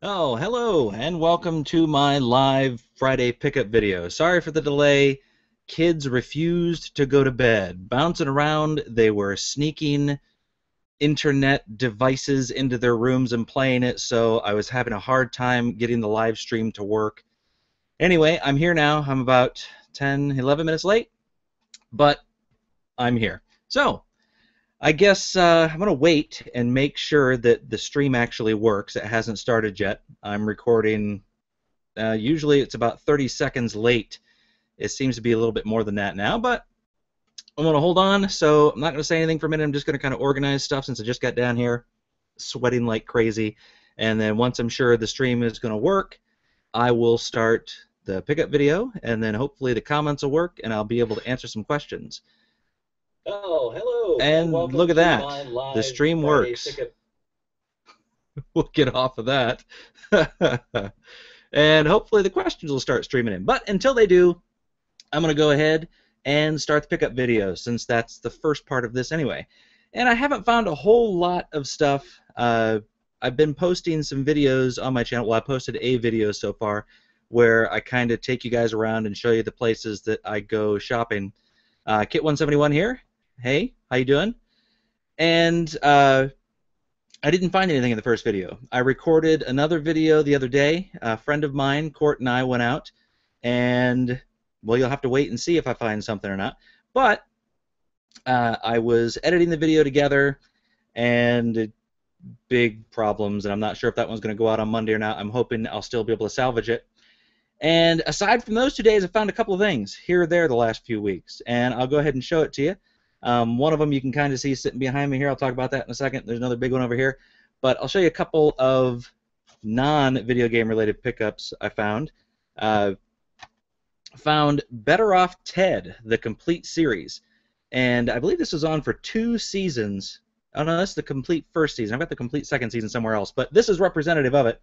Oh, hello, and welcome to my live Friday pickup video. Sorry for the delay. Kids refused to go to bed. Bouncing around, they were sneaking internet devices into their rooms and playing it, so I was having a hard time getting the live stream to work. Anyway, I'm here now. I'm about 10, 11 minutes late, but I'm here. So, I guess I'm going to wait and make sure that the stream actually works. It hasn't started yet. I'm recording, usually it's about 30 seconds late. It seems to be a little bit more than that now, but I'm going to hold on, so I'm not going to say anything for a minute. I'm just going to kind of organize stuff since I just got down here, sweating like crazy. And then once I'm sure the stream is going to work, I will start the pickup video, and then hopefully the comments will work, and I'll be able to answer some questions. Oh, hello. And Welcome look at to that. my live The stream Friday works. pickup. We'll get off of that. And hopefully the questions will start streaming in. But until they do, I'm going to go ahead and start the pickup video, since that's the first part of this anyway. And I haven't found a whole lot of stuff. I've been posting some videos on my channel. Well, I posted a video so far where I kind of take you guys around and show you the places that I go shopping. Kit171 here. Hey, how you doing? And I didn't find anything in the first video. I recorded another video the other day. A friend of mine, Court, and I went out, and, well, you'll have to wait and see if I find something or not. But I was editing the video together, and big problems, and I'm not sure if that one's going to go out on Monday or not. I'm hoping I'll still be able to salvage it. And aside from those 2 days, I found a couple of things here or there the last few weeks, and I'll go ahead and show it to you. One of them you can kind of see sitting behind me here. I'll talk about that in a second. There's another big one over here. But I'll show you a couple of non-video game related pickups I found. Found Better Off Ted, the complete series. And I believe this was on for 2 seasons. Oh no, that's the complete first season. I've got the complete second season somewhere else. But this is representative of it.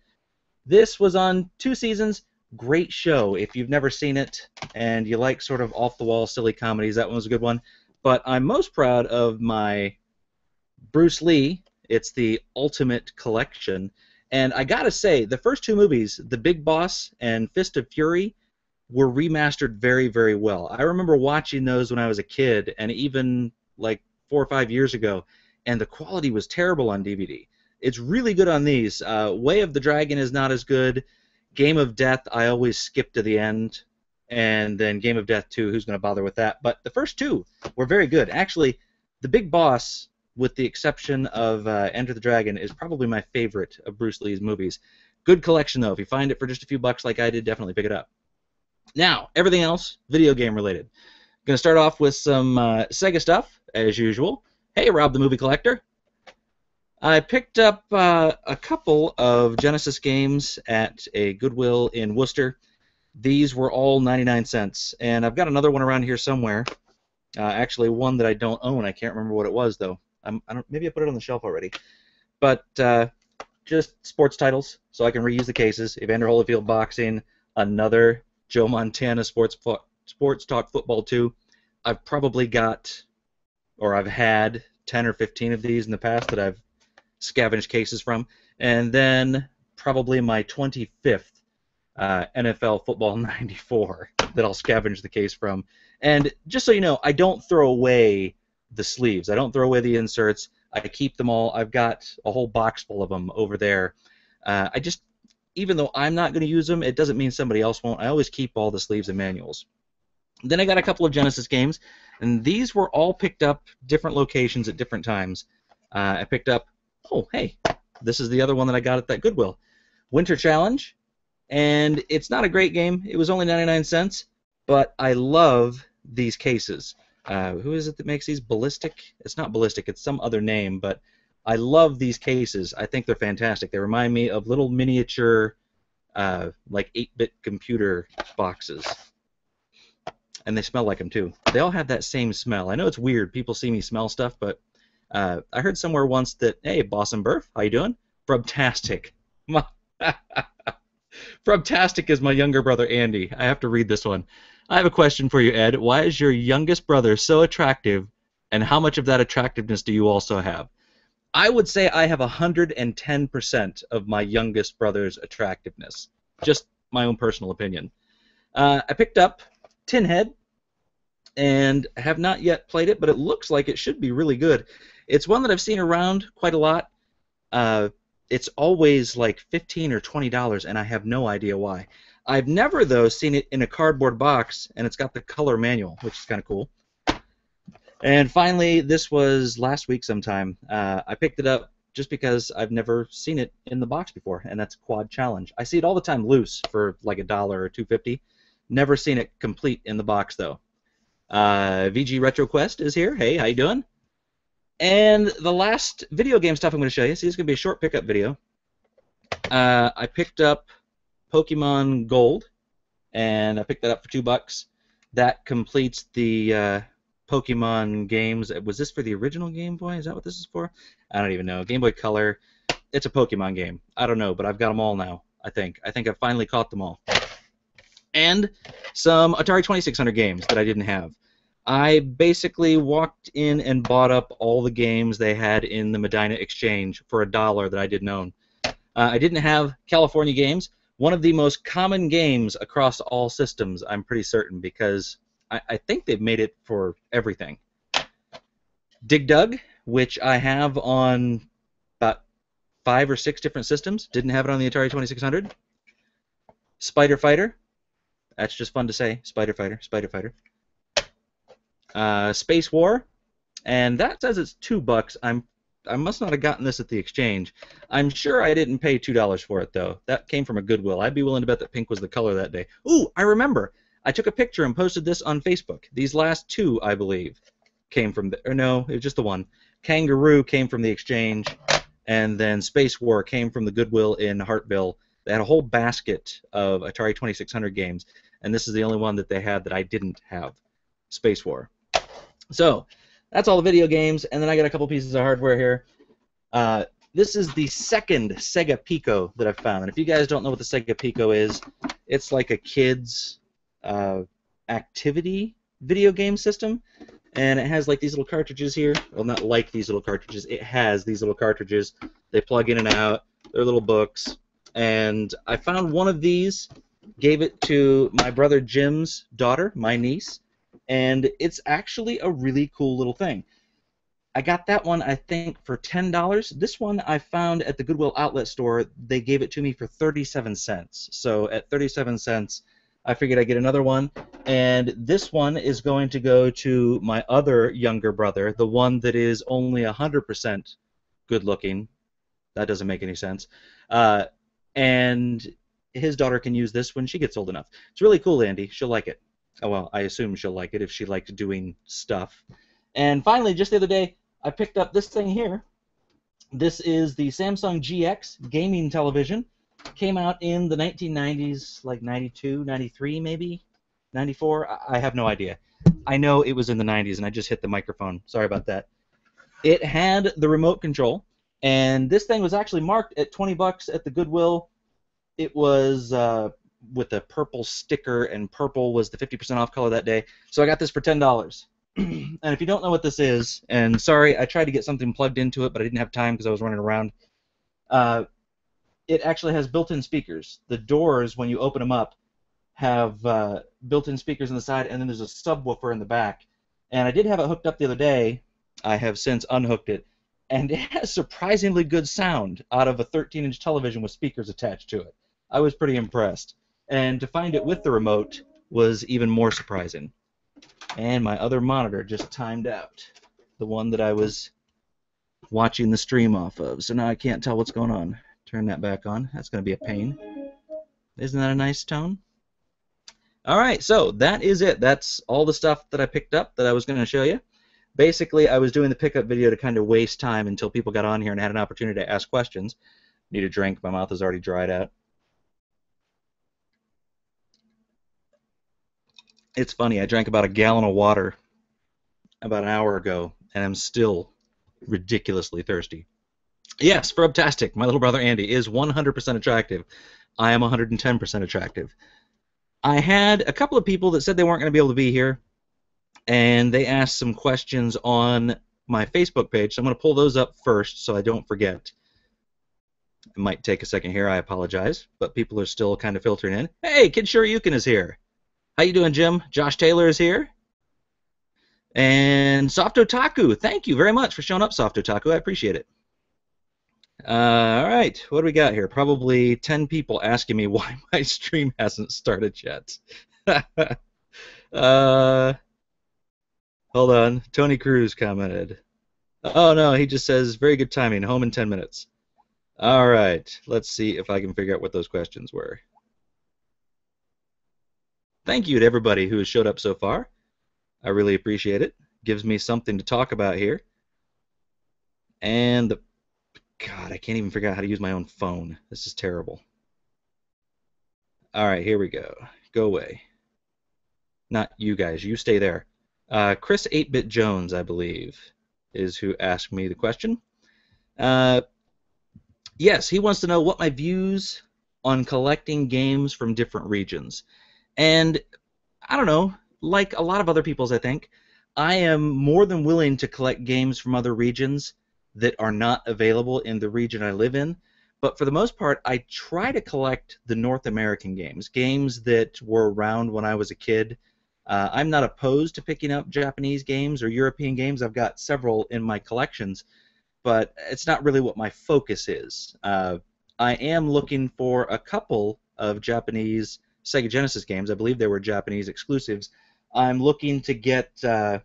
This was on 2 seasons. Great show. If you've never seen it and you like sort of off-the-wall silly comedies, that one was a good one. But I'm most proud of my Bruce Lee. It's the Ultimate Collection. And I gotta say, the first 2 movies, The Big Boss and Fist of Fury, were remastered very, very well. I remember watching those when I was a kid, and even like 4 or 5 years ago, and the quality was terrible on DVD. It's really good on these. Way of the Dragon is not as good. Game of Death, I always skip to the end. And then Game of Death 2, who's going to bother with that? But the first 2 were very good. Actually, The Big Boss, with the exception of Enter the Dragon, is probably my favorite of Bruce Lee's movies. Good collection, though. If you find it for just a few bucks like I did, definitely pick it up. Now, everything else, video game related. Going to start off with some Sega stuff, as usual. Hey, Rob the Movie Collector. I picked up a couple of Genesis games at a Goodwill in Worcester. These were all 99 cents, and I've got another one around here somewhere. Actually, one that I don't own. I can't remember what it was, though. Maybe I put it on the shelf already. But just sports titles, so I can reuse the cases. Evander Holyfield Boxing, another Joe Montana Sports Talk Football 2. I've probably got, or I've had 10 or 15 of these in the past that I've scavenged cases from. And then probably my 25th NFL Football 94 that I'll scavenge the case from. And just so you know, I don't throw away the sleeves. I don't throw away the inserts. I keep them all. I've got a whole box full of them over there. Even though I'm not going to use them, it doesn't mean somebody else won't. I always keep all the sleeves and manuals. Then I got a couple of Genesis games, and these were all picked up different locations at different times. I picked up, oh, hey, this is the other one that I got at that Goodwill. Winter Challenge. And it's not a great game. It was only 99 cents, but I love these cases. Who is it that makes these? Ballistic? It's not Ballistic. It's some other name, but I love these cases. I think they're fantastic. They remind me of little miniature, like 8-bit computer boxes. And they smell like them, too. They all have that same smell. I know it's weird. People see me smell stuff, but I heard somewhere once that, hey, Boss and Burf, how you doing? Frubtastic. Frubtastic is my younger brother, Andy. I have to read this one. I have a question for you, Ed. Why is your youngest brother so attractive, and how much of that attractiveness do you also have? I would say I have 110% of my youngest brother's attractiveness. Just my own personal opinion. I picked up Tinhead, and have not yet played it, but it looks like it should be really good. It's one that I've seen around quite a lot. It's always like $15 or $20, and I have no idea why. I've never, though, seen it in a cardboard box, and it's got the color manual, which is kind of cool. And finally, this was last week sometime. I picked it up just because I've never seen it in the box before, and that's Quad Challenge. I see it all the time loose for like $1 or $2.50. Never seen it complete in the box, though. VG Retro Quest is here. Hey, how you doing? And the last video game stuff I'm going to show you, see, it's going to be a short pickup video. I picked up Pokemon Gold, and I picked that up for $2. That completes the Pokemon games. Was this for the original Game Boy? Is that what this is for? I don't even know. Game Boy Color. It's a Pokemon game. I don't know, but I've got them all now, I think. I think I've finally caught them all. And some Atari 2600 games that I didn't have. I basically walked in and bought up all the games they had in the Medina Exchange for $1 that I didn't own. I didn't have California games. One of the most common games across all systems, I'm pretty certain, because I think they've made it for everything. Dig Dug, which I have on about 5 or 6 different systems. Didn't have it on the Atari 2600. Spider Fighter. That's just fun to say. Spider Fighter, Spider Fighter. Space War, and that says it's $2. I must not have gotten this at the exchange. I'm sure I didn't pay $2 for it, though. That came from a Goodwill. I'd be willing to bet that pink was the color that day. Ooh, I remember. I took a picture and posted this on Facebook. These last 2, I believe, came from or no, it was just the one. Kangaroo came from the exchange, and then Space War came from the Goodwill in Hartville. They had a whole basket of Atari 2600 games, and this is the only one that they had that I didn't have, Space War. So, that's all the video games, and then I got a couple pieces of hardware here. This is the second Sega Pico that I've found, and if you guys don't know what the Sega Pico is, it's like a kid's activity video game system, and it has like these little cartridges here. Well, not like these little cartridges. It has these little cartridges. They plug in and out. They're little books, and I found one of these, gave it to my brother Jim's daughter, my niece, and it's actually a really cool little thing. I got that one, I think, for $10. This one I found at the Goodwill Outlet store. They gave it to me for 37 cents. So at 37 cents, I figured I'd get another one. And this one is going to go to my other younger brother, the one that is only 100% good looking. That doesn't make any sense. And his daughter can use this when she gets old enough. It's really cool, Andy. She'll like it. Oh, well, I assume she'll like it if she liked doing stuff. And finally, just the other day, I picked up this thing here. This is the Samsung GX gaming television. Came out in the 1990s, like 92, 93 maybe, 94. I have no idea. I know it was in the 90s, and I just hit the microphone. Sorry about that. It had the remote control, and this thing was actually marked at $20 at the Goodwill. It was with a purple sticker, and purple was the 50% off color that day. So I got this for $10. And if you don't know what this is, and sorry, I tried to get something plugged into it, but I didn't have time because I was running around. It actually has built-in speakers. The doors, when you open them up, have built-in speakers on the side, and then there's a subwoofer in the back. And I did have it hooked up the other day. I have since unhooked it, and it has surprisingly good sound out of a 13-inch television with speakers attached to it. I was pretty impressed. And to find it with the remote was even more surprising. And my other monitor just timed out, the one that I was watching the stream off of. So now I can't tell what's going on. Turn that back on. That's going to be a pain. Isn't that a nice tone? All right, so that is it. That's all the stuff that I picked up that I was going to show you. Basically, I was doing the pickup video to kind of waste time until people got on here and had an opportunity to ask questions. Need a drink. My mouth is already dried out. It's funny, I drank about a gallon of water about an hour ago, and I'm still ridiculously thirsty. Yes, Frubtastic, my little brother Andy, is 100% attractive. I am 110% attractive. I had a couple of people that said they weren't going to be able to be here, and they asked some questions on my Facebook page, so I'm going to pull those up first so I don't forget. It might take a second here, I apologize, but people are still kind of filtering in. Hey, Kid Shoryuken is here. How you doing, Jim? Josh Taylor is here. And Soft Otaku, thank you very much for showing up, Soft Otaku. I appreciate it. All right, what do we got here? Probably 10 people asking me why my stream hasn't started yet. Hold on. Tony Cruz commented. Oh, no, he just says, very good timing, home in 10 minutes. All right, let's see if I can figure out what those questions were. Thank you to everybody who has showed up so far. I really appreciate it. Gives me something to talk about here. And, God, I can't even figure out how to use my own phone. This is terrible. All right, here we go. Go away. Not you guys. You stay there. Chris 8-Bit Jones, I believe, is who asked me the question. Yes, he wants to know what my views on collecting games from different regions. And I don't know, like a lot of other people's, I think, I am more than willing to collect games from other regions that are not available in the region I live in. But for the most part, I try to collect the North American games, games that were around when I was a kid. I'm not opposed to picking up Japanese games or European games. I've got several in my collections, but it's not really what my focus is. I am looking for a couple of Japanese Sega Genesis games. I believe they were Japanese exclusives. I'm looking to get, and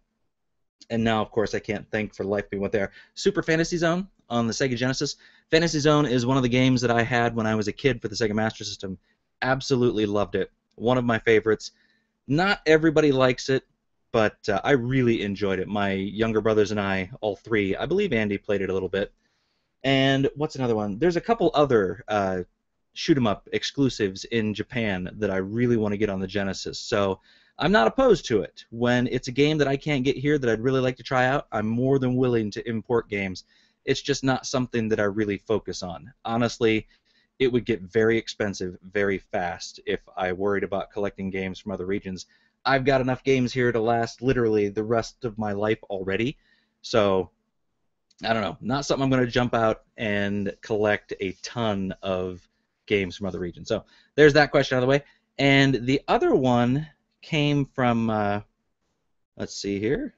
now, of course, I can't think for the life of me what they are, Super Fantasy Zone on the Sega Genesis. Fantasy Zone is one of the games that I had when I was a kid for the Sega Master System. Absolutely loved it. One of my favorites. Not everybody likes it, but I really enjoyed it. My younger brothers and I, all three, I believe Andy played it a little bit. And what's another one? There's a couple other shoot-'em-up exclusives in Japan that I really want to get on the Genesis. So I'm not opposed to it. When it's a game that I can't get here that I'd really like to try out, I'm more than willing to import games. It's just not something that I really focus on. Honestly, it would get very expensive very fast if I worried about collecting games from other regions. I've got enough games here to last literally the rest of my life already. So, I don't know. Not something I'm going to jump out and collect a ton of games from other regions. So, there's that question out of the way. And the other one came from, let's see here.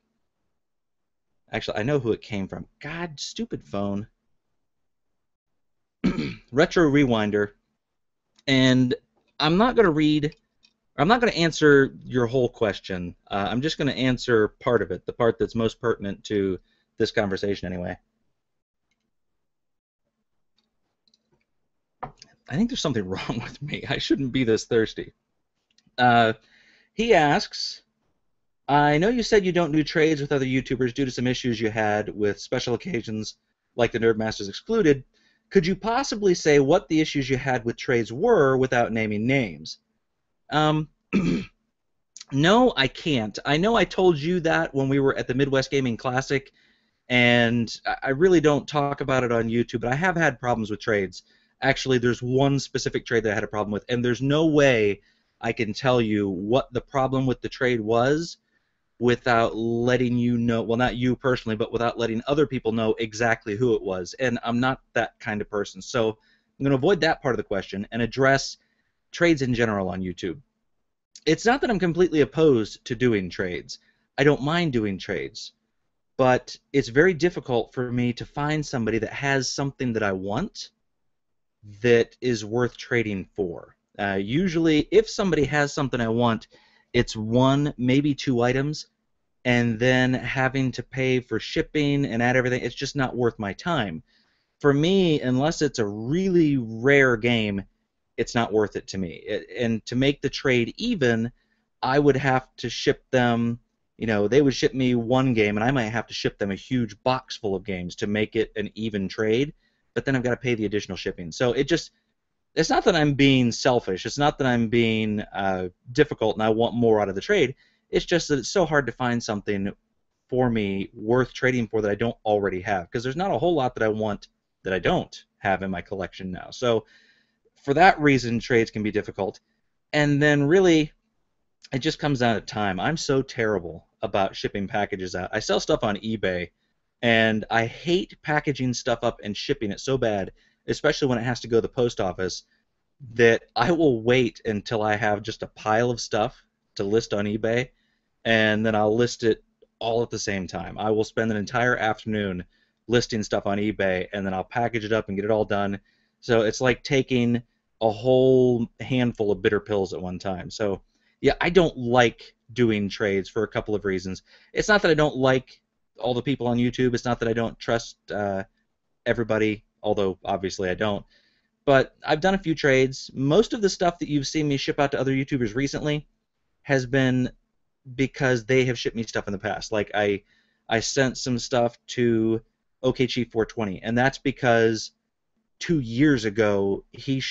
Actually, I know who it came from. God, stupid phone. Retro Rewinder. And I'm not going to read, I'm not going to answer your whole question. I'm just going to answer part of it, the part that's most pertinent to this conversation anyway. I think there's something wrong with me. I shouldn't be this thirsty. He asks, I know you said you don't do trades with other YouTubers due to some issues you had with special occasions like the Nerdmasters Excluded. Could you possibly say what the issues you had with trades were without naming names? No, I can't. I know I told you that when we were at the Midwest Gaming Classic, and I really don't talk about it on YouTube, but I have had problems with trades. Actually, there's one specific trade that I had a problem with, and there's no way I can tell you what the problem with the trade was without letting you know, well, not you personally, but without letting other people know exactly who it was. And I'm not that kind of person. So I'm going to avoid that part of the question and address trades in general on YouTube. It's not that I'm completely opposed to doing trades. I don't mind doing trades. But it's very difficult for me to find somebody that has something that I want that is worth trading for. Usually, if somebody has something I want, it's one, maybe two items, and then having to pay for shipping and add everything, it's just not worth my time. For me, unless it's a really rare game, it's not worth it to me. And to make the trade even, I would have to ship them, you know, they would ship me one game, and I might have to ship them a huge box full of games to make it an even trade, but then I've got to pay the additional shipping. So it's not that I'm being selfish. It's not that I'm being difficult and I want more out of the trade. It's just that it's so hard to find something for me worth trading for that I don't already have, because there's not a whole lot that I want that I don't have in my collection now. So for that reason, trades can be difficult. And then really, it just comes down to time. I'm so terrible about shipping packages out. I sell stuff on eBay And I hate packaging stuff up and shipping it so bad, especially when it has to go to the post office, that I will wait until I have just a pile of stuff to list on eBay, and then I'll list it all at the same time. I will spend an entire afternoon listing stuff on eBay, and then I'll package it up and get it all done. So it's like taking a whole handful of bitter pills at one time. So yeah, I don't like doing trades for a couple of reasons. It's not that I don't like all the people on YouTube. It's not that I don't trust everybody, although obviously I don't. But I've done a few trades. Most of the stuff that you've seen me ship out to other YouTubers recently has been because they have shipped me stuff in the past. Like I sent some stuff to OKG 420, and that's because 2 years ago he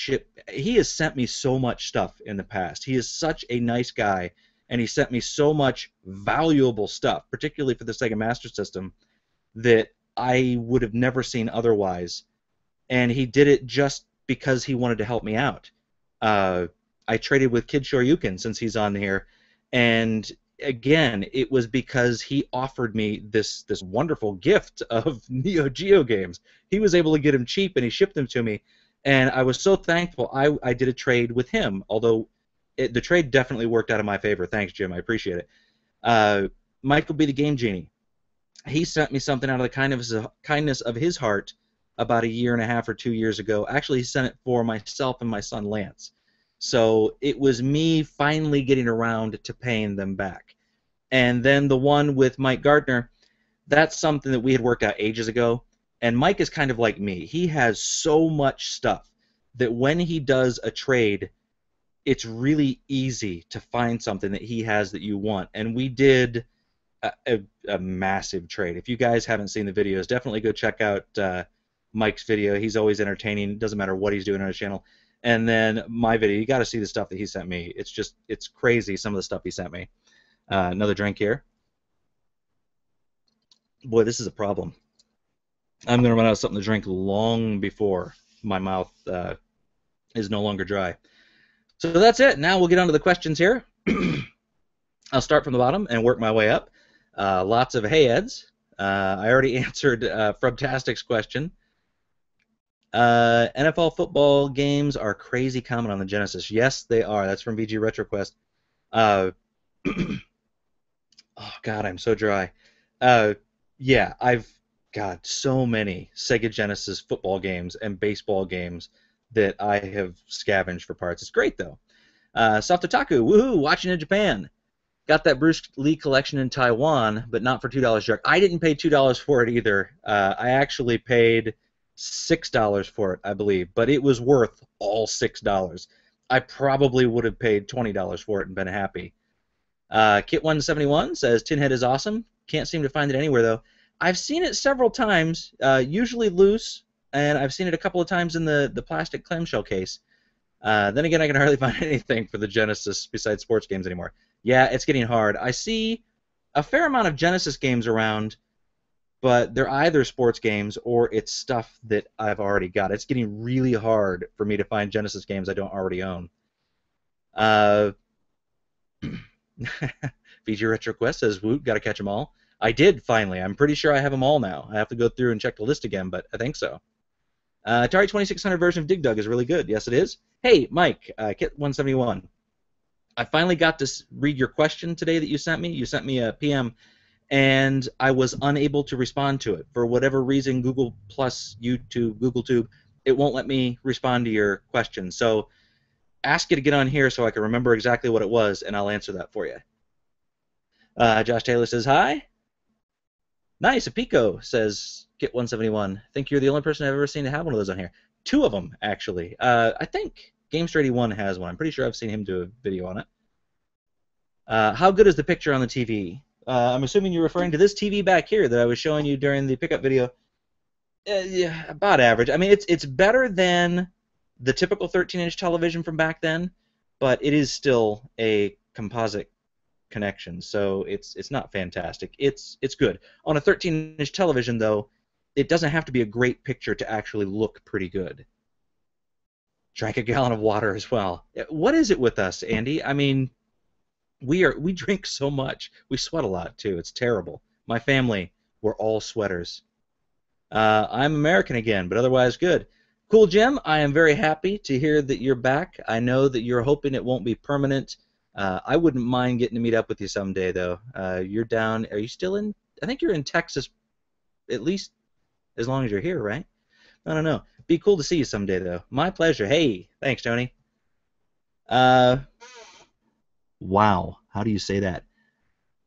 has sent me so much stuff in the past. He is such a nice guy, and he sent me so much valuable stuff, particularly for the Sega Master System, that I would have never seen otherwise. And he did it just because he wanted to help me out. I traded with Kid Shoryuken since he's on here, and again, it was because he offered me this wonderful gift of Neo Geo games. He was able to get them cheap, and he shipped them to me, and I was so thankful. I did a trade with him, although the trade definitely worked out in my favor. Thanks, Jim. I appreciate it. Michael B. the Game Genie. He sent me something out of the kindness of his heart about 1.5 or 2 years ago. Actually, he sent it for myself and my son Lance. So it was me finally getting around to paying them back. And then the one with Mike Gardner, that's something that we had worked out ages ago. And Mike is kind of like me. He has so much stuff that when he does a trade, it's really easy to find something that he has that you want. And we did a massive trade. If you guys haven't seen the videos, definitely go check out Mike's video. He's always entertaining. Doesn't matter what he's doing on his channel. And then my video, you got to see the stuff that he sent me. It's crazy, some of the stuff he sent me. Another drink here. Boy, this is a problem. I'm going to run out of something to drink long before my mouth is no longer dry. So that's it. Now we'll get on to the questions here. I'll start from the bottom and work my way up. Lots of hey Eds. I already answered Frubtastic's question. NFL football games are crazy common on the Genesis. Yes, they are. That's from VG RetroQuest. Oh, God, I'm so dry. Yeah, I've got so many Sega Genesis football games and baseball games that I have scavenged for parts. It's great, though. Soft Otaku, woohoo, watching in Japan. Got that Bruce Lee collection in Taiwan, but not for $2 direct. I didn't pay $2 for it either. I actually paid $6 for it, I believe, but it was worth all $6. I probably would have paid $20 for it and been happy. Kit171 says, Tinhead is awesome. Can't seem to find it anywhere, though. I've seen it several times, usually loose, and I've seen it a couple of times in the plastic clamshell case. Then again, I can hardly find anything for the Genesis besides sports games anymore. Yeah, it's getting hard. I see a fair amount of Genesis games around, but they're either sports games or it's stuff that I've already got. It's getting really hard for me to find Genesis games I don't already own. VG RetroQuest says, Woot, gotta catch them all. I did, finally. I'm pretty sure I have them all now. I have to go through and check the list again, but I think so. Atari 2600 version of Dig Dug is really good. Yes, it is. Hey, Mike, Kit171. I finally got to read your question today that you sent me. You sent me a PM, and I was unable to respond to it. For whatever reason, Google Plus, YouTube, GoogleTube, it won't let me respond to your question. So ask you to get on here so I can remember exactly what it was, and I'll answer that for you. Josh Taylor says, hi. Nice, a Pico, says Kit171. I think you're the only person I've ever seen to have one of those on here. 2 of them, actually. I think Gamester81 has one. I'm pretty sure I've seen him do a video on it. How good is the picture on the TV? I'm assuming you're referring to this TV back here that I was showing you during the pickup video. Yeah, about average. I mean, it's better than the typical 13-inch television from back then, but it is still a composite connection, so it's not fantastic. It's good. On a 13-inch television, though, it doesn't have to be a great picture to actually look pretty good. Drank a gallon of water as well. What is it with us, Andy? I mean, we drink so much. We sweat a lot too. It's terrible. My family, We're all sweaters. I'm American again, but otherwise good. Cool, Jim. I am very happy to hear that you're back. I know that you're hoping it won't be permanent. I wouldn't mind getting to meet up with you someday, though. You're down. Are you still in? I think you're in Texas, at least as long as you're here, right? I don't know. Be cool to see you someday, though. My pleasure. Hey, thanks, Tony. Wow. How do you say that?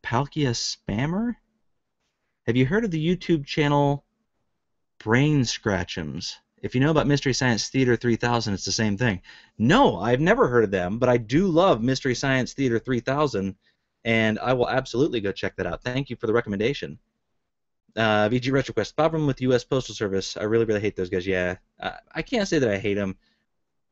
Palkia Spammer? Have you heard of the YouTube channel Brain Scratchums? If you know about Mystery Science Theater 3000, it's the same thing. No, I've never heard of them, but I do love Mystery Science Theater 3000, and I will absolutely go check that out. Thank you for the recommendation. VG RetroQuest, problem with U.S. Postal Service. I really, really hate those guys. Yeah, I can't say that I hate them.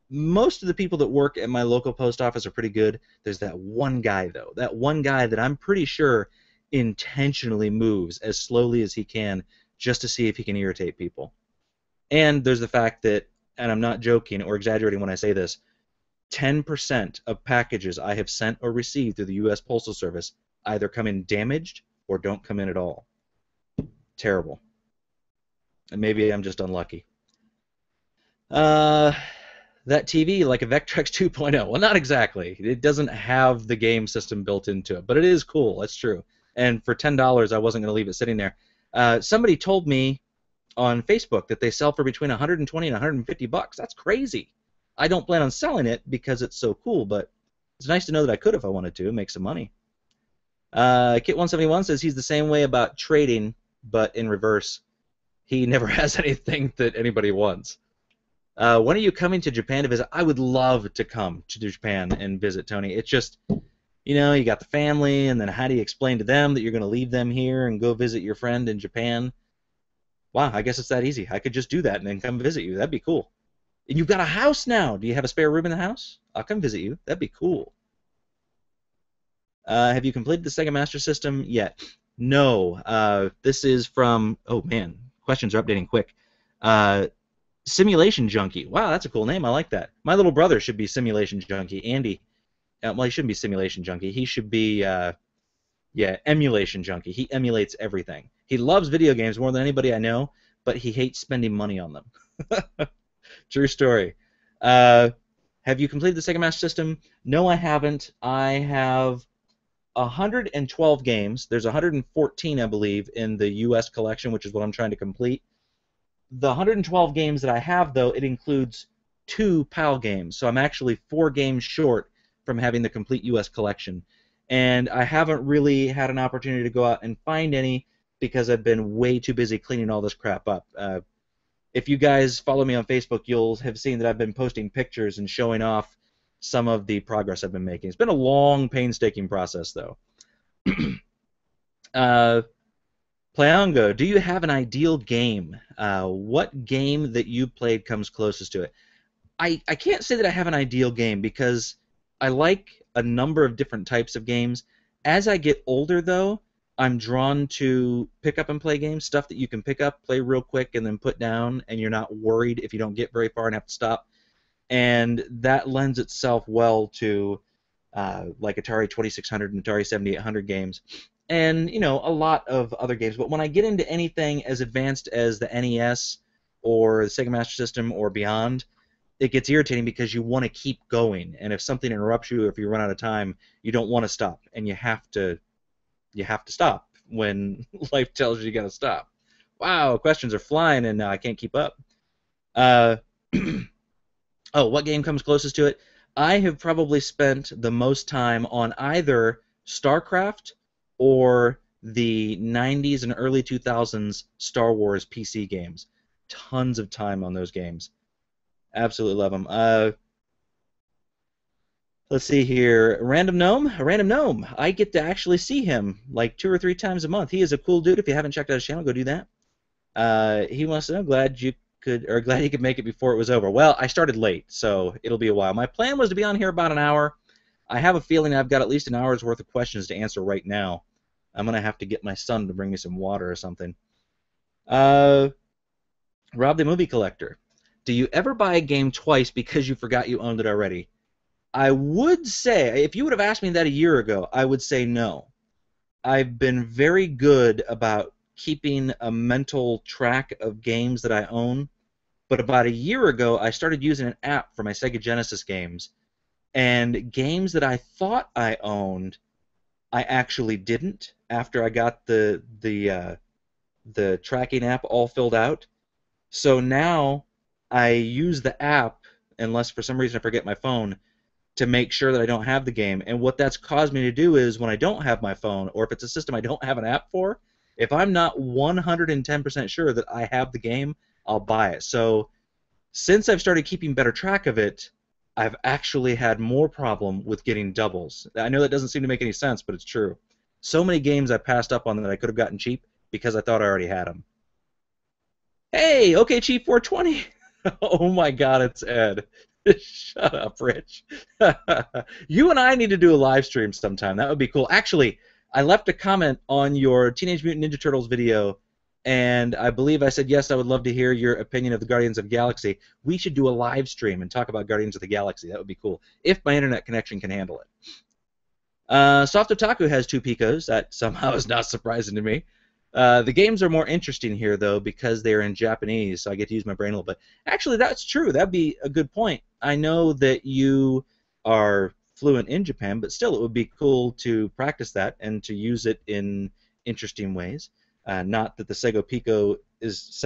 Most of the people that work at my local post office are pretty good. There's that one guy, though. That one guy that I'm pretty sure intentionally moves as slowly as he can just to see if he can irritate people. And there's the fact that, and I'm not joking or exaggerating when I say this, 10% of packages I have sent or received through the U.S. Postal Service either come in damaged or don't come in at all. Terrible. And maybe I'm just unlucky. That TV, like a Vectrex 2.0. Well, not exactly. It doesn't have the game system built into it, but it is cool. That's true. And for $10, I wasn't going to leave it sitting there. Somebody told me on Facebook that they sell for between 120 and 150 bucks. That's crazy. I don't plan on selling it because it's so cool, but it's nice to know that I could if I wanted to make some money. Kit171 says he's the same way about trading, but in reverse. He never has anything that anybody wants. When are you coming to Japan to visit? I would love to come to Japan and visit, Tony. It's just, you know, you got the family, and then how do you explain to them that you're going to leave them here and go visit your friend in Japan? Wow, I guess it's that easy. I could just do that and then come visit you. That'd be cool. And you've got a house now. Do you have a spare room in the house? I'll come visit you. That'd be cool. Have you completed the Sega Master System yet? No. This is from, oh man, questions are updating quick. Simulation Junkie. Wow, that's a cool name. I like that. My little brother should be Simulation Junkie. Andy. Well, he shouldn't be Simulation Junkie. He should be, Emulation Junkie. He emulates everything. He loves video games more than anybody I know, but he hates spending money on them. True story. Have you completed the Sega Master System? No, I haven't. I have 112 games. There's 114, I believe, in the U.S. collection, which is what I'm trying to complete. The 112 games that I have, though, it includes 2 PAL games, so I'm actually 4 games short from having the complete U.S. collection. And I haven't really had an opportunity to go out and find any because I've been way too busy cleaning all this crap up. If you guys follow me on Facebook, you'll have seen that I've been posting pictures and showing off some of the progress I've been making. It's been a long, painstaking process, though. Pleongo, do you have an ideal game? What game that you played comes closest to it? I can't say that I have an ideal game because I like a number of different types of games. As I get older, though, I'm drawn to pick up and play games, stuff that you can pick up, play real quick, and then put down, and you're not worried if you don't get very far and have to stop. And that lends itself well to like Atari 2600 and Atari 7800 games, and you know, a lot of other games. But when I get into anything as advanced as the NES or the Sega Master System or beyond, it gets irritating because you want to keep going, and if something interrupts you, if you run out of time, you don't want to stop, and you have to stop when life tells you got to stop. Wow, questions are flying, and I can't keep up. Oh, what game comes closest to it? I have probably spent the most time on either StarCraft or the 90s and early 2000s Star Wars PC games. Tons of time on those games. Absolutely love them. Let's see here. Random Gnome. I get to actually see him like 2 or 3 times a month. He is a cool dude. If you haven't checked out his channel, go do that. He wants to know, glad he could make it before it was over. Well, I started late, so it'll be a while. My plan was to be on here about an hour. I have a feeling I've got at least an hour's worth of questions to answer right now. I'm going to have to get my son to bring me some water or something. Rob the Movie Collector. Do you ever buy a game twice because you forgot you owned it already? I would say, if you would have asked me that a year ago, I would say no. I've been very good about keeping a mental track of games that I own, but about a year ago I started using an app for my Sega Genesis games, and games that I thought I owned, I actually didn't after I got the tracking app all filled out. So now I use the app, unless for some reason I forget my phone, to make sure that I don't have the game. And what that's caused me to do is when I don't have my phone, or if it's a system I don't have an app for, if I'm not 110% sure that I have the game, I'll buy it. So since I've started keeping better track of it, I've actually had more problem with getting doubles. I know that doesn't seem to make any sense, but it's true. So many games I passed up on that I could have gotten cheap because I thought I already had them. Hey, okay, Chief 420. Oh my God, it's Ed. Shut up, Rich. You and I need to do a live stream sometime. That would be cool. Actually, I left a comment on your Teenage Mutant Ninja Turtles video, and I believe I said, yes, I would love to hear your opinion of the Guardians of the Galaxy. We should do a live stream and talk about Guardians of the Galaxy. That would be cool, if my internet connection can handle it. Soft Otaku has 2 Picos. That somehow is not surprising to me. The games are more interesting here, though, because they're in Japanese, so I get to use my brain a little bit. Actually, that's true. That'd be a good point. I know that you are fluent in Japan, but still, it would be cool to practice that and to use it in interesting ways. Not that the Sega Pico is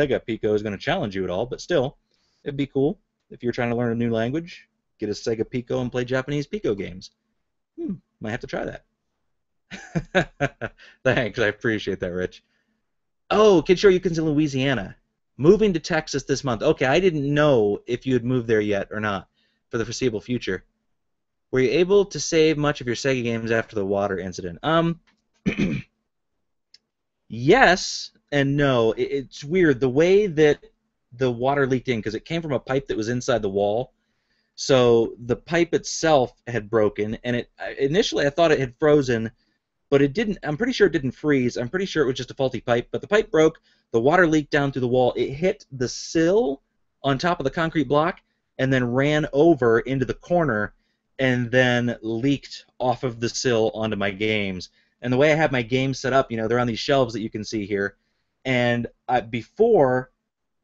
going to challenge you at all, but still, it'd be cool if you're trying to learn a new language. Get a Sega Pico and play Japanese Pico games. Might have to try that. Thanks, I appreciate that, Rich. Oh, Kid Show, you can in Louisiana. Moving to Texas this month. Okay, I didn't know if you had moved there yet or not for the foreseeable future. Were you able to save much of your Sega games after the water incident? Yes and no. It's weird. The way that the water leaked in, because it came from a pipe that was inside the wall. So the pipe itself had broken, and initially I thought it had frozen, but it didn't. I'm pretty sure it didn't freeze. I'm pretty sure it was just a faulty pipe, but the pipe broke, the water leaked down through the wall, it hit the sill on top of the concrete block, and then ran over into the corner, and then leaked off of the sill onto my games. And the way I have my games set up, they're on these shelves that you can see here, and before,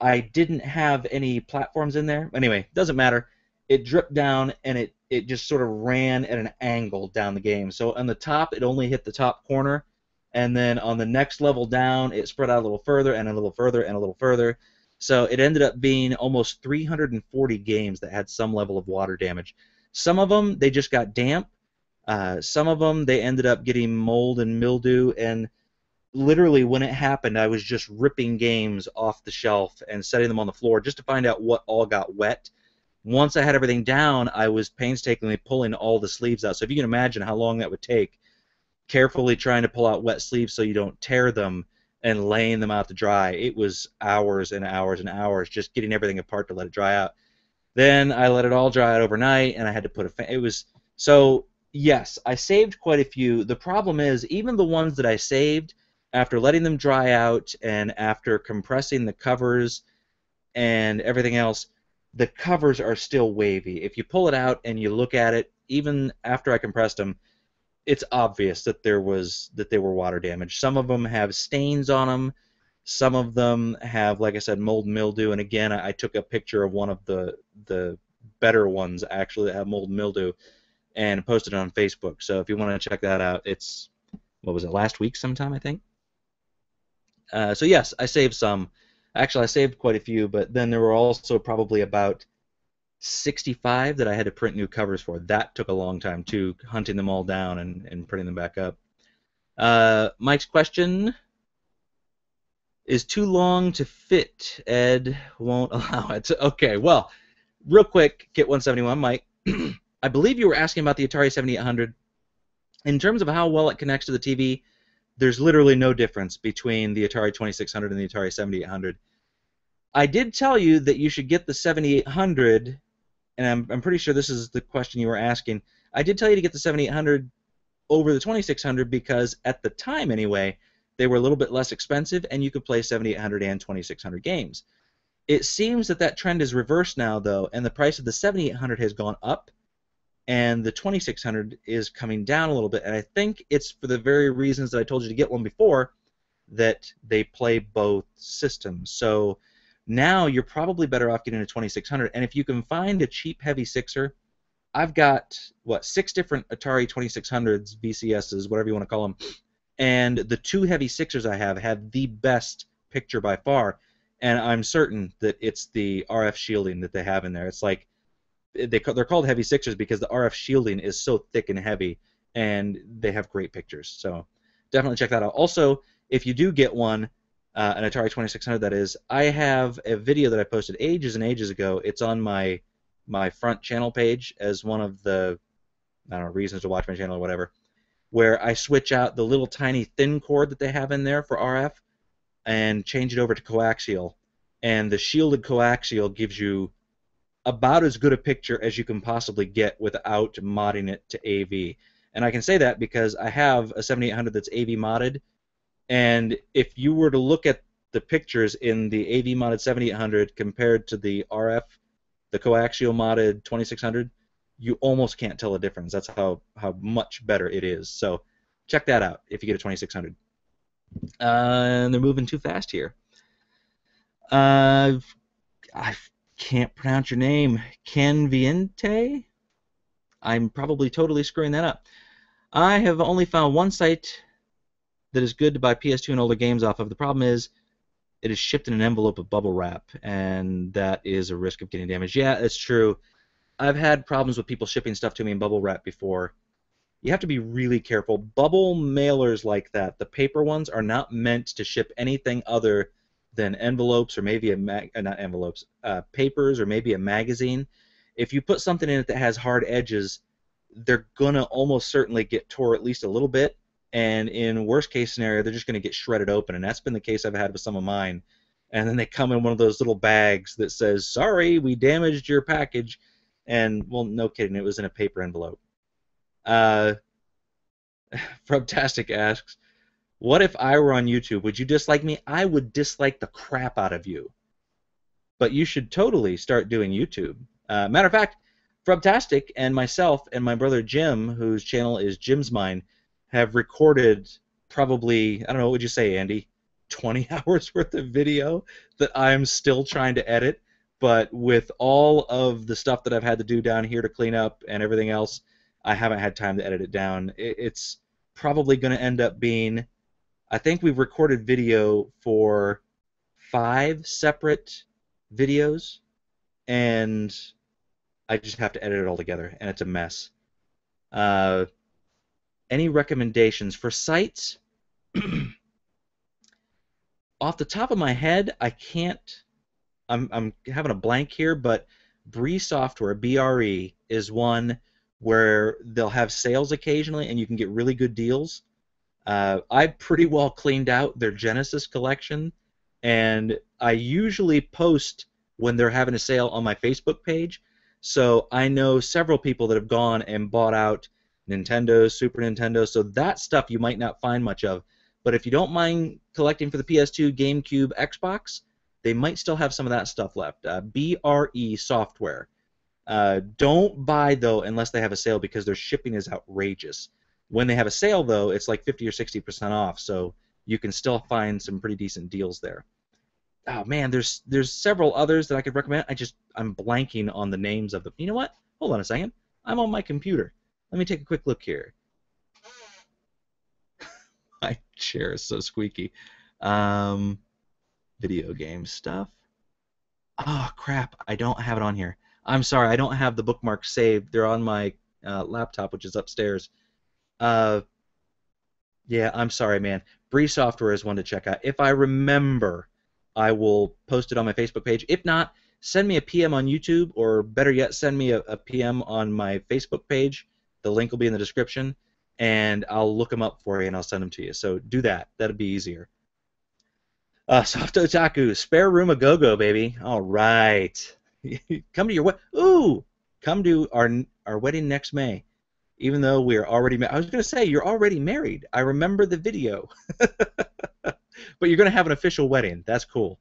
I didn't have any platforms in there. Anyway, doesn't matter. It dripped down, and it just sort of ran at an angle down the game. So on the top, it only hit the top corner, and then on the next level down, it spread out a little further and a little further and a little further. So it ended up being almost 340 games that had some level of water damage. Some of them, they just got damp. Some of them, they ended up getting mold and mildew, and literally when it happened, I was just ripping games off the shelf and setting them on the floor just to find out what all got wet. Once I had everything down, I was painstakingly pulling all the sleeves out. So if you can imagine how long that would take, carefully trying to pull out wet sleeves so you don't tear them and laying them out to dry, it was hours and hours and hours just getting everything apart to let it dry out. Then I let it all dry out overnight, and I had to put it was so. Yes, I saved quite a few. The problem is, even the ones that I saved, after letting them dry out and after compressing the covers and everything else, the covers are still wavy. If you pull it out and you look at it, even after I compressed them, it's obvious that they were water damaged. Some of them have stains on them. Some of them have, like I said, mold and mildew. And again, I took a picture of one of the better ones actually that have mold and mildew and posted it on Facebook. So if you want to check that out, it's, what was it, last week sometime, I think? So yes, I saved some. Actually, I saved quite a few, but then there were also probably about 65 that I had to print new covers for. That took a long time, too, hunting them all down and printing them back up. Mike's question is too long to fit. Ed won't allow it. Okay, well, real quick, Kit171, Mike, I believe you were asking about the Atari 7800. In terms of how well it connects to the TV, there's literally no difference between the Atari 2600 and the Atari 7800. I did tell you that you should get the 7800, and I'm pretty sure this is the question you were asking. I did tell you to get the 7800 over the 2600 because at the time, anyway, they were a little bit less expensive, and you could play 7800 and 2600 games. It seems that that trend is reversed now, though, and the price of the 7800 has gone up, and the 2600 is coming down a little bit, and I think it's for the very reasons that I told you to get one before, that they play both systems. So now you're probably better off getting a 2600. And if you can find a cheap heavy sixer, I've got, what, 6 different Atari 2600s, VCSs, whatever you want to call them, and the 2 heavy sixers I have the best picture by far, and I'm certain that it's the RF shielding that they have in there. It's like, they're called heavy sixers because the RF shielding is so thick and heavy, and they have great pictures. So definitely check that out. Also, if you do get one, an Atari 2600 that is, I have a video that I posted ages and ages ago. It's on my front channel page as one of the, I don't know, reasons to watch my channel or whatever, where I switch out the little tiny thin cord that they have in there for RF and change it over to coaxial. And the shielded coaxial gives you about as good a picture as you can possibly get without modding it to AV. And I can say that because I have a 7800 that's AV modded, and if you were to look at the pictures in the AV modded 7800 compared to the RF, the coaxial modded 2600, you almost can't tell a difference. That's how much better it is. So check that out if you get a 2600. And they're moving too fast here. I can't pronounce your name. Canviente? I'm probably totally screwing that up. I have only found one site that is good to buy PS2 and older games off of. The problem is it is shipped in an envelope of bubble wrap, and that is a risk of getting damaged. Yeah, it's true. I've had problems with people shipping stuff to me in bubble wrap before. You have to be really careful. Bubble mailers like that, the paper ones, are not meant to ship anything other than envelopes or maybe not envelopes, papers or maybe a magazine. If you put something in it that has hard edges, they're going to almost certainly get tore at least a little bit, and in worst case scenario, they're just going to get shredded open, and that's been the case I've had with some of mine. And then they come in one of those little bags that says, sorry, we damaged your package, and, well, no kidding, it was in a paper envelope. Frubtastic asks, what if I were on YouTube? Would you dislike me? I would dislike the crap out of you. But you should totally start doing YouTube. Matter of fact, Frubtastic and myself and my brother Jim, whose channel is Jim's Mine, have recorded probably, I don't know, what would you say, Andy, 20 hours worth of video that I'm still trying to edit. But with all of the stuff that I've had to do down here to clean up and everything else, I haven't had time to edit it down. It's probably going to end up being, I think we've recorded video for 5 separate videos, and I just have to edit it all together, and it's a mess. Any recommendations for sites? Off the top of my head, I can't. I'm having a blank here, but Bree Software, BRE, is one where they'll have sales occasionally, and you can get really good deals. I pretty well cleaned out their Genesis collection, and I usually post when they're having a sale on my Facebook page. So I know several people that have gone and bought out Nintendo, Super Nintendo, so that stuff you might not find much of. But if you don't mind collecting for the PS2, GameCube, Xbox, they might still have some of that stuff left. BRE Software. Don't buy, though, unless they have a sale, because their shipping is outrageous. When they have a sale, though, it's like 50 or 60% off, so you can still find some pretty decent deals there. Oh, man, there's several others that I could recommend. I'm blanking on the names of them. You know what? Hold on a second. I'm on my computer. Let me take a quick look here. My chair is so squeaky. Video game stuff. Oh, crap. I don't have it on here. I'm sorry. I don't have the bookmarks saved. They're on my laptop, which is upstairs. Yeah, I'm sorry, man. Bree Software is one to check out. If I remember, I will post it on my Facebook page. If not, send me a PM on YouTube, or better yet, send me a PM on my Facebook page. The link will be in the description, and I'll look them up for you, and I'll send them to you. So do that. That'll be easier. Soft Otaku, spare room a go-go, baby. All right. Come to your come to our wedding next May. Even though we're already married. I was going to say, you're already married. I remember the video. But you're going to have an official wedding. That's cool.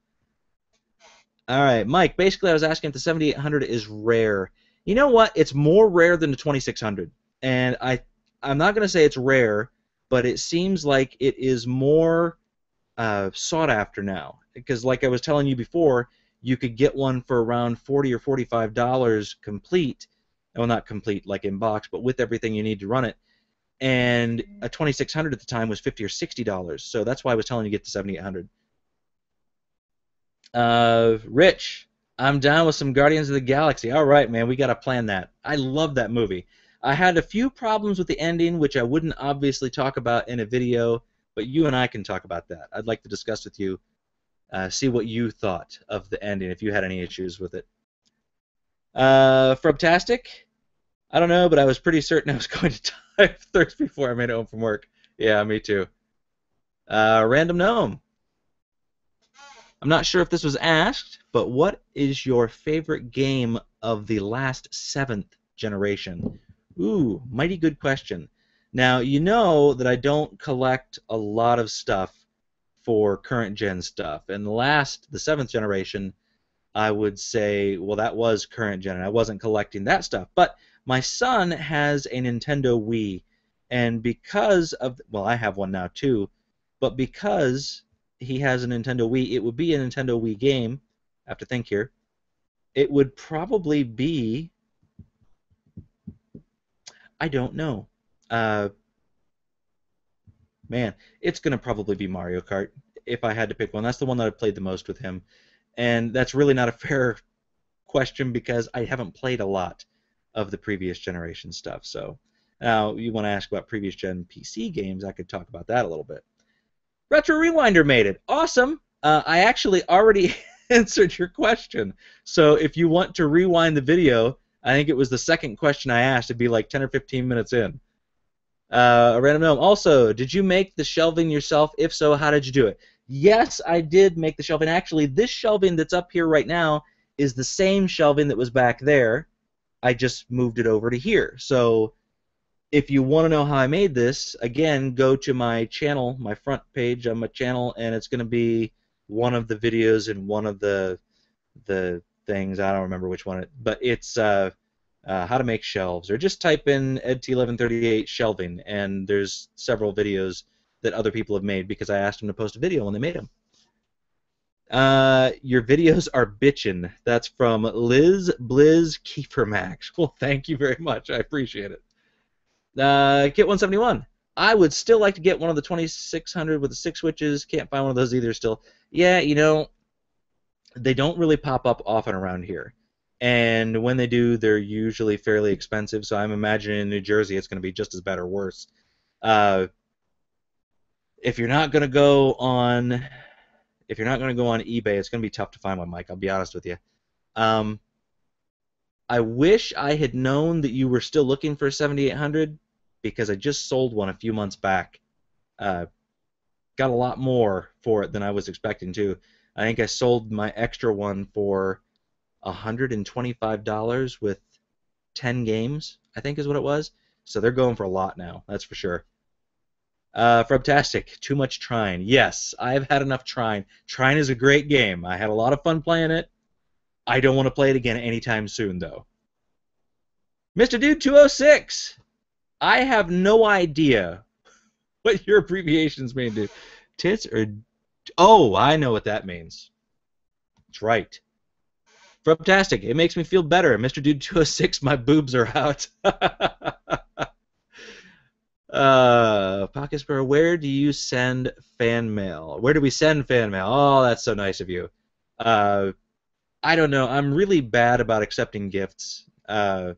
All right, Mike, basically I was asking if the 7800 is rare. You know what? It's more rare than the 2600. And I'm not going to say it's rare, but it seems like it is more sought after now, because like I was telling you before, you could get one for around $40 or $45 complete. Well, not complete like in box, but with everything you need to run it. And a 2600 at the time was $50 or $60, so that's why I was telling you to get the 7800. Rich, I'm down with some Guardians of the Galaxy. All right, man, we got to plan that. I love that movie. I had a few problems with the ending, which I wouldn't obviously talk about in a video, but you and I can talk about that. I'd like to discuss with you, see what you thought of the ending, if you had any issues with it. Frobtastic, I don't know, but I was pretty certain I was going to die of thirst before I made it home from work. Yeah, me too. Random Gnome. I'm not sure if this was asked, but what is your favorite game of the last 7th generation? Ooh, mighty good question. Now, you know that I don't collect a lot of stuff for current gen stuff. And the 7th generation, I would say, well, that was current gen, and I wasn't collecting that stuff. But my son has a Nintendo Wii, and because of, well, I have one now too, but because he has a Nintendo Wii, it would be a Nintendo Wii game. I have to think here. It would probably be, I don't know. Man, it's going to probably be Mario Kart if I had to pick one. That's the one that I've played the most with him. And that's really not a fair question because I haven't played a lot of the previous generation stuff. So now you want to ask about previous gen PC games, I could talk about that a little bit. Retro Rewinder made it. Awesome. I actually already answered your question. So if you want to rewind the video, I think it was the second question I asked. It'd be like 10 or 15 minutes in. A random gnome. Also, did you make the shelving yourself? If so, how did you do it? Yes, I did make the shelving. Actually, this shelving that's up here right now is the same shelving that was back there. I just moved it over to here. So if you want to know how I made this, again, go to my channel, my front page on my channel, and it's going to be one of the videos in one of the things. I don't remember which one, but it's how to make shelves. Or just type in EdT1138 shelving, and there's several videos that other people have made because I asked them to post a video when they made them. Your videos are bitchin'. That's from Liz Blizz Kiefer Max. Well, thank you very much. I appreciate it. Kit 171. I would still like to get one of the 2600 with the 6 switches. Can't find one of those either still. Yeah, you know, they don't really pop up often around here. And when they do, they're usually fairly expensive. So I'm imagining in New Jersey it's going to be just as bad or worse. If you're not going to go on eBay, it's going to be tough to find one, Mike. I'll be honest with you. I wish I had known that you were still looking for a 7800 because I just sold one a few months back. Got a lot more for it than I was expecting to. I think I sold my extra one for $125 with 10 games, I think is what it was. So they're going for a lot now, that's for sure. Frobtastic, too much Trine. Yes, I've had enough Trine. Trine is a great game. I had a lot of fun playing it. I don't want to play it again anytime soon, though. Mr. Dude 206, I have no idea what your abbreviations mean, dude. Tits or... Oh, I know what that means. That's right. Frobtastic, it makes me feel better. Mr. Dude 206, my boobs are out. Pocket Sparrow, where do you send fan mail? Where do we send fan mail? Oh, that's so nice of you. I don't know. I'm really bad about accepting gifts. If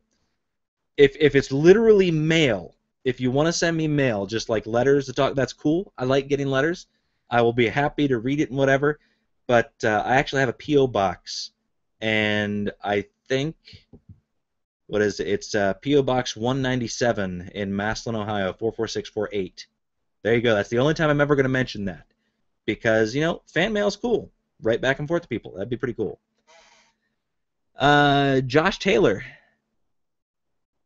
it's literally mail, if you want to send me mail, just like letters to talk, that's cool. I like getting letters. I will be happy to read it and whatever. But I actually have a P.O. box, and I think... What is it? It's P.O. Box 197 in Maslin, Ohio, 44648. There you go. That's the only time I'm ever going to mention that. Because, you know, fan mail's cool. Write back and forth to people. That'd be pretty cool. Josh Taylor.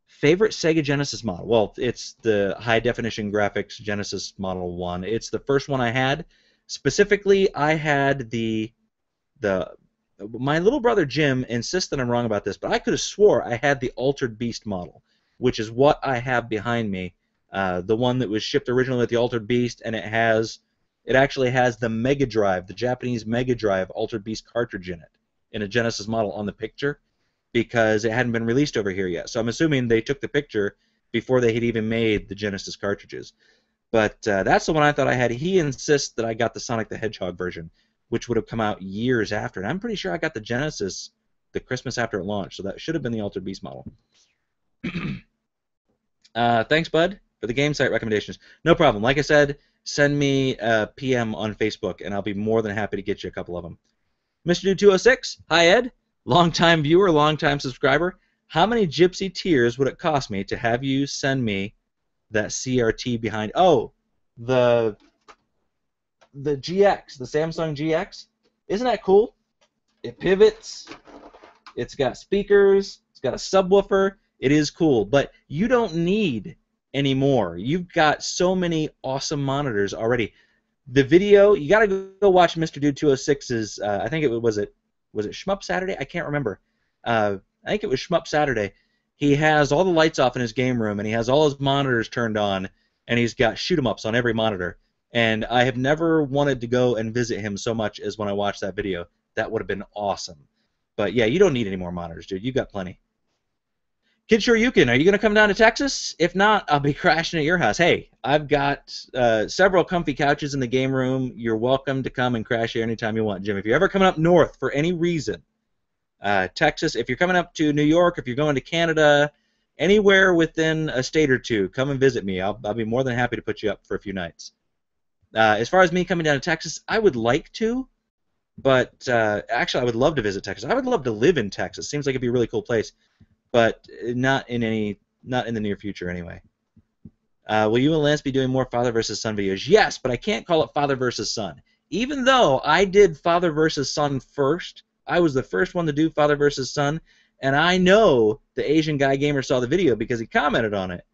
Favorite Sega Genesis model? Well, it's the high-definition graphics Genesis Model 1. It's the first one I had. Specifically, I had my little brother Jim insists that I'm wrong about this, but I could have swore I had the Altered Beast model, which is what I have behind me. The one that was shipped originally with the Altered Beast, and it has it actually has the Mega Drive, the Japanese Mega Drive Altered Beast cartridge in it, in a Genesis model on the picture, because it hadn't been released over here yet. So I'm assuming they took the picture before they had even made the Genesis cartridges. But that's the one I thought I had. He insists that I got the Sonic the Hedgehog version, which would have come out years after. And I'm pretty sure I got the Genesis the Christmas after it launched, so that should have been the Altered Beast model. Thanks, Bud, for the game site recommendations. No problem. Like I said, send me a PM on Facebook, and I'll be more than happy to get you a couple of them. Mr. Dude 206, hi, Ed. Long-time viewer, long-time subscriber. How many gypsy tears would it cost me to have you send me that CRT behind? Oh, the GX, the Samsung GX. Isn't that cool? It pivots. It's got speakers. It's got a subwoofer. It is cool, but you don't need any more. You've got so many awesome monitors already. The video, you got to go watch Mr. Dude 206's, I think it was it Shmup Saturday? I can't remember. I think it was Shmup Saturday. He has all the lights off in his game room, and he has all his monitors turned on, and he's got shoot-em-ups on every monitor. And I have never wanted to go and visit him so much as when I watched that video. That would have been awesome. But yeah, you don't need any more monitors, dude. You got plenty. Kid Shoryuken, are you going to come down to Texas? If not, I'll be crashing at your house. Hey, I've got several comfy couches in the game room. You're welcome to come and crash here anytime you want, Jim. If you're ever coming up north for any reason, Texas, if you're coming up to New York, if you're going to Canada, anywhere within a state or two, come and visit me. I'll be more than happy to put you up for a few nights. As far as me coming down to Texas, I would like to, but actually I would love to visit Texas. I would love to live in Texas. Seems like it'd be a really cool place. But not in the near future anyway. Will you and Lance be doing more father versus son videos? Yes, but I can't call it father versus son. Even though I did father versus son first, I was the first one to do father versus son, and I know the Asian Guy Gamer saw the video because he commented on it.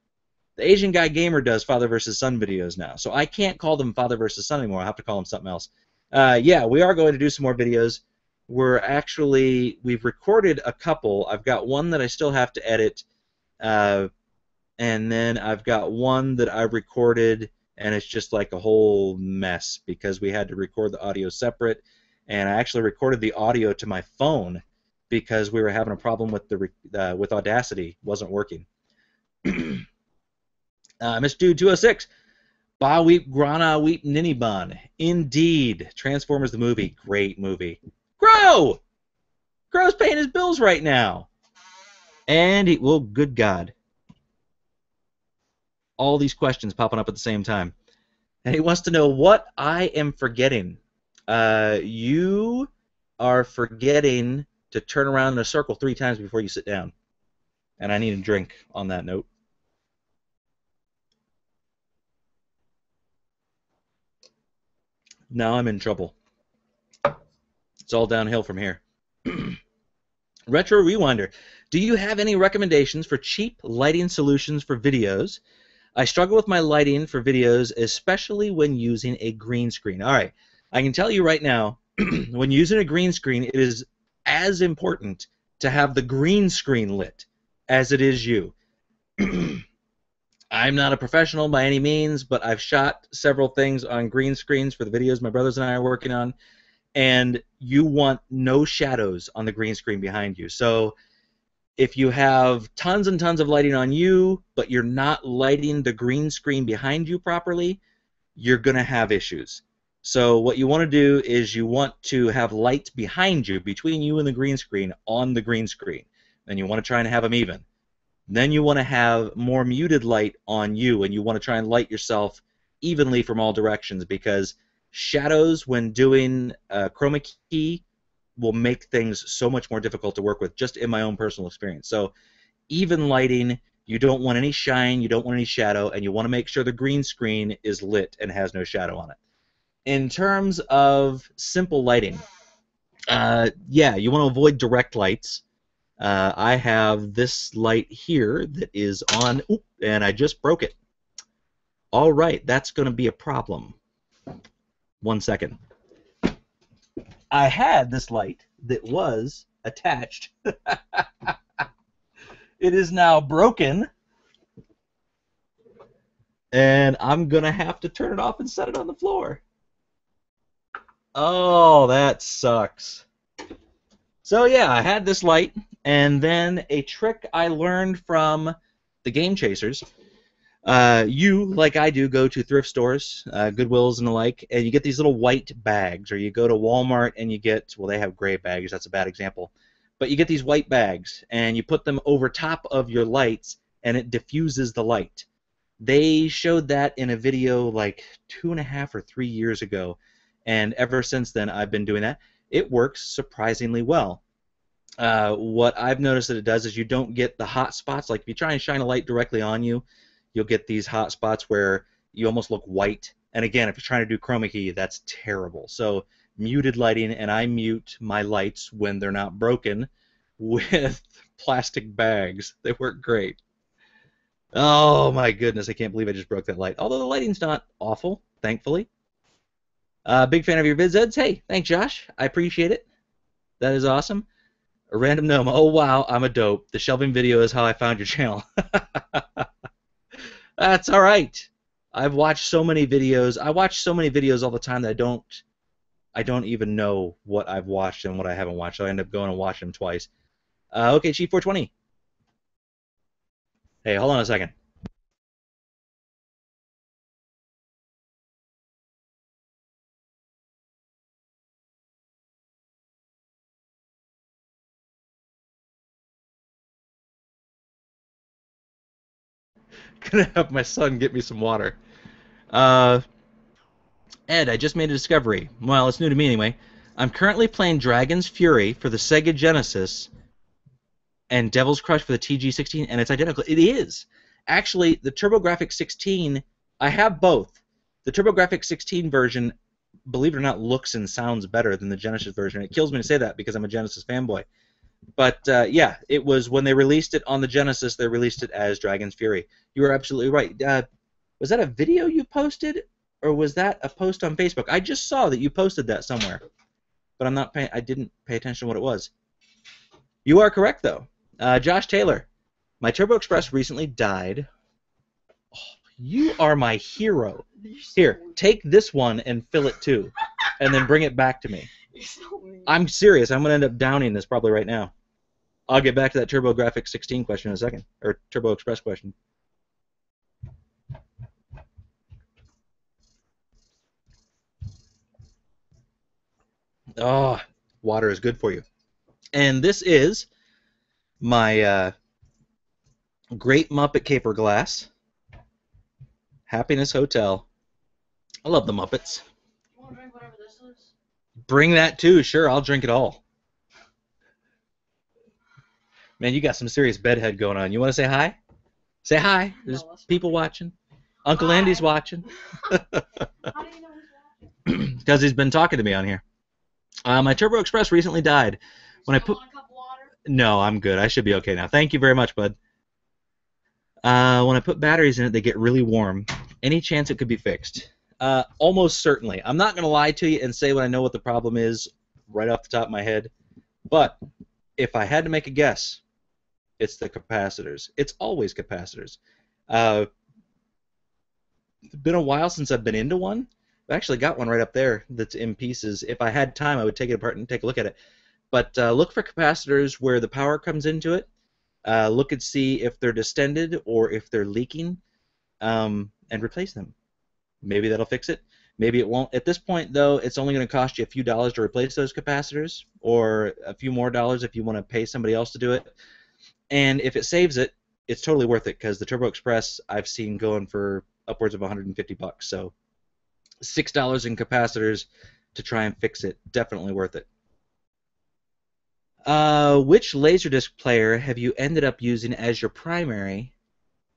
The Asian Guy Gamer does father versus son videos now, so I can't call them father versus son anymore. I'll have to call them something else. Yeah, we are going to do some more videos. We've recorded a couple. I've got one that I still have to edit, and then I've got one that I've recorded, and it's just like a whole mess because we had to record the audio separate, and I actually recorded the audio to my phone because we were having a problem with with Audacity. It wasn't working. Mr. Dude 206, Ba Weep Grana Weep Niniban. Indeed, Transformers the movie, great movie. Grow! Grow's paying his bills right now. And well, good God. All these questions popping up at the same time. And he wants to know what I am forgetting. You are forgetting to turn around in a circle 3 times before you sit down. And I need a drink on that note. Now I'm in trouble. It's all downhill from here. Retro Rewinder, do you have any recommendations for cheap lighting solutions for videos? I struggle with my lighting for videos, especially when using a green screen. All right, I can tell you right now, when using a green screen, it is as important to have the green screen lit as it is you. I'm not a professional by any means, but I've shot several things on green screens for the videos my brothers and I are working on, and you want no shadows on the green screen behind you. So if you have tons and tons of lighting on you, but you're not lighting the green screen behind you properly, you're going to have issues. So what you want to do is you want to have lights behind you, between you and the green screen, on the green screen. And you want to try and have them even. Then you want to have more muted light on you, and you want to try and light yourself evenly from all directions, because shadows, when doing chroma key, will make things so much more difficult to work with, just in my own personal experience. So even lighting, you don't want any shine, you don't want any shadow, and you want to make sure the green screen is lit and has no shadow on it. In terms of simple lighting, yeah, you want to avoid direct lights. I have this light here that is on, and I just broke it. All right, that's going to be a problem. 1 second. I had this light that was attached. It is now broken, and I'm going to have to turn it off and set it on the floor. Oh, that sucks. So yeah, I had this light, and then a trick I learned from the Game Chasers. You, like I do, go to thrift stores, Goodwills and the like, and you get these little white bags, or you go to Walmart and you get, well, they have gray bags, that's a bad example, but you get these white bags, and you put them over top of your lights, and it diffuses the light. They showed that in a video like 2.5 or 3 years ago, and ever since then I've been doing that. It works surprisingly well. What I've noticed that it does is you don't get the hot spots. Like if you try and shine a light directly on you, you'll get these hot spots where you almost look white. And again, if you're trying to do chroma key, that's terrible. So muted lighting, and I mute my lights when they're not broken with plastic bags. They work great. Oh my goodness, I can't believe I just broke that light. Although the lighting's not awful, thankfully. Big fan of your vids, Eds. Hey, thanks, Josh. I appreciate it. That is awesome. A random gnome. Oh wow, I'm a dope. The shelving video is how I found your channel. That's all right. I've watched so many videos. I watch so many videos all the time that I don't even know what I've watched and what I haven't watched. So I end up going and watching them twice. Okay, Chief 420. Hey, hold on a second. Gonna have my son get me some water. Uh, Ed, I just made a discovery. Well, it's new to me anyway. I'm currently playing Dragon's Fury for the Sega Genesis and Devil's Crush for the TG16, and it's identical. It is. Actually, the Turbografx 16, I have both. The Turbografx 16 version, believe it or not, looks and sounds better than the Genesis version. It kills me to say that because I'm a Genesis fanboy. But yeah, it was when they released it on the Genesis, they released it as Dragon's Fury. You were absolutely right. Was that a video you posted, or was that a post on Facebook? I just saw that you posted that somewhere, but I didn't pay attention to what it was. You are correct though. Josh Taylor, my Turbo Express recently died. Oh, you are my hero. Here, take this one and fill it too, and then bring it back to me. I'm serious. I'm going to end up downing this probably right now. I'll get back to that Turbografx 16 question in a second, or Turbo Express question. Oh, water is good for you. And this is my Great Muppet Caper Glass. Happiness Hotel. I love the Muppets. You want to drink whatever this is? Bring that too. Sure, I'll drink it all. Man, you got some serious bedhead going on. You want to say hi? Say hi. There's people watching. Uncle Hi. Andy's watching. How do you know he's watching? Because he's been talking to me on here. My Turbo Express recently died. When I put... Want a cup of water? No, I'm good. I should be okay now. Thank you very much, bud. When I put batteries in it, they get really warm. Any chance it could be fixed? Almost certainly. I'm not going to lie to you and say when I know what the problem is right off the top of my head. But if I had to make a guess, it's the capacitors. It's always capacitors. It's been a while since I've been into one. I've actually got one right up there that's in pieces. If I had time, I would take it apart and take a look at it. But look for capacitors where the power comes into it. Look and see if they're distended or if they're leaking, and replace them. Maybe that'll fix it. Maybe it won't. At this point, though, it's only going to cost you a few dollars to replace those capacitors, or a few more dollars if you want to pay somebody else to do it. And if it saves it, it's totally worth it, because the Turbo Express I've seen going for upwards of 150 bucks. So $6 in capacitors to try and fix it, definitely worth it. Which Laserdisc player have you ended up using as your primary,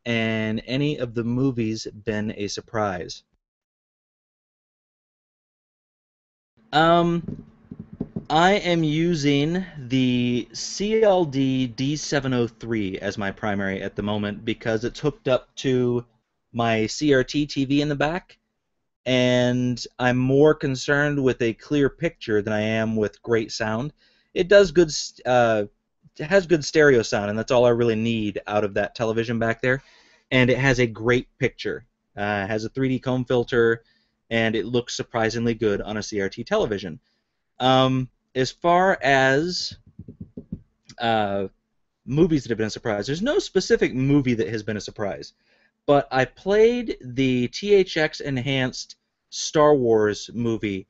and any of the movies been a surprise? I am using the CLD D703 as my primary at the moment because it's hooked up to my CRT TV in the back, and I'm more concerned with a clear picture than I am with great sound. It does good, it has good stereo sound, and that's all I really need out of that television back there. And it has a great picture. It has a 3D comb filter. and it looks surprisingly good on a CRT television. As far as movies that have been a surprise, there's no specific movie that has been a surprise, but I played the THX enhanced Star Wars movie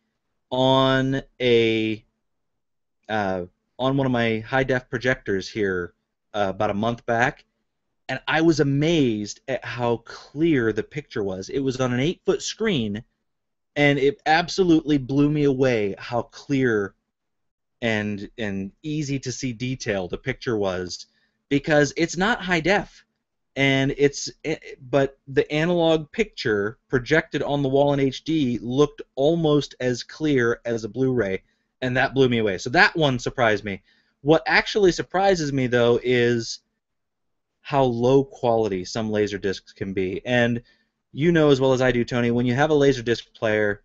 on on one of my high def projectors here about a month back, and I was amazed at how clear the picture was. It was on an 8-foot screen, and it absolutely blew me away how clear and easy to see detail the picture was, because it's not high def, and but the analog picture projected on the wall in HD looked almost as clear as a Blu-ray, and that blew me away. So that one surprised me. What actually surprises me, though, is how low quality some Laserdiscs can be. And you know as well as I do, Tony, when you have a Laserdisc player,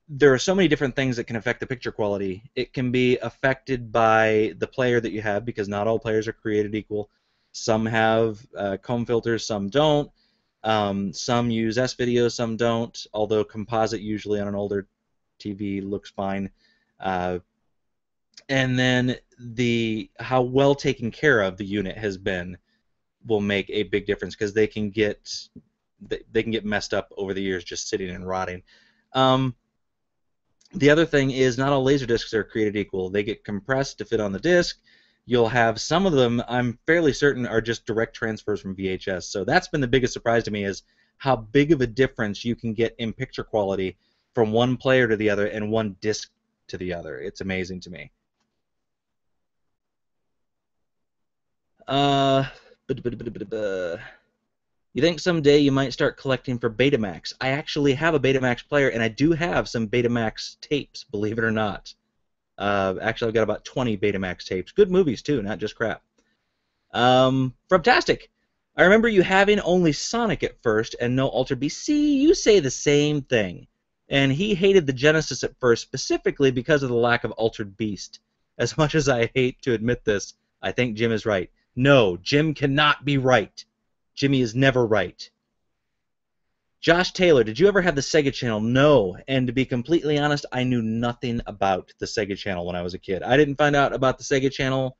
there are so many different things that can affect the picture quality. It can be affected by the player that you have, because not all players are created equal. Some have comb filters, some don't. Some use S-video, some don't, although composite usually on an older TV looks fine. And then how well taken care of the unit has been will make a big difference, because they can get messed up over the years just sitting and rotting. The other thing is, not all Laserdiscs are created equal. They get compressed to fit on the disc. You'll have some of them, I'm fairly certain, are just direct transfers from VHS. So that's been the biggest surprise to me, is how big of a difference you can get in picture quality from one player to the other and one disc to the other. It's amazing to me. You think someday you might start collecting for Betamax? I actually have a Betamax player, and I do have some Betamax tapes, believe it or not. Actually, I've got about 20 Betamax tapes. Good movies, too, not just crap. Frobtastic, I remember you having only Sonic at first and no Altered Beast. See, you say the same thing. And he hated the Genesis at first, specifically because of the lack of Altered Beast. As much as I hate to admit this, I think Jim is right. No, Jim cannot be right. Jimmy is never right. Josh Taylor, did you ever have the Sega Channel? No. And to be completely honest, I knew nothing about the Sega Channel when I was a kid. I didn't find out about the Sega Channel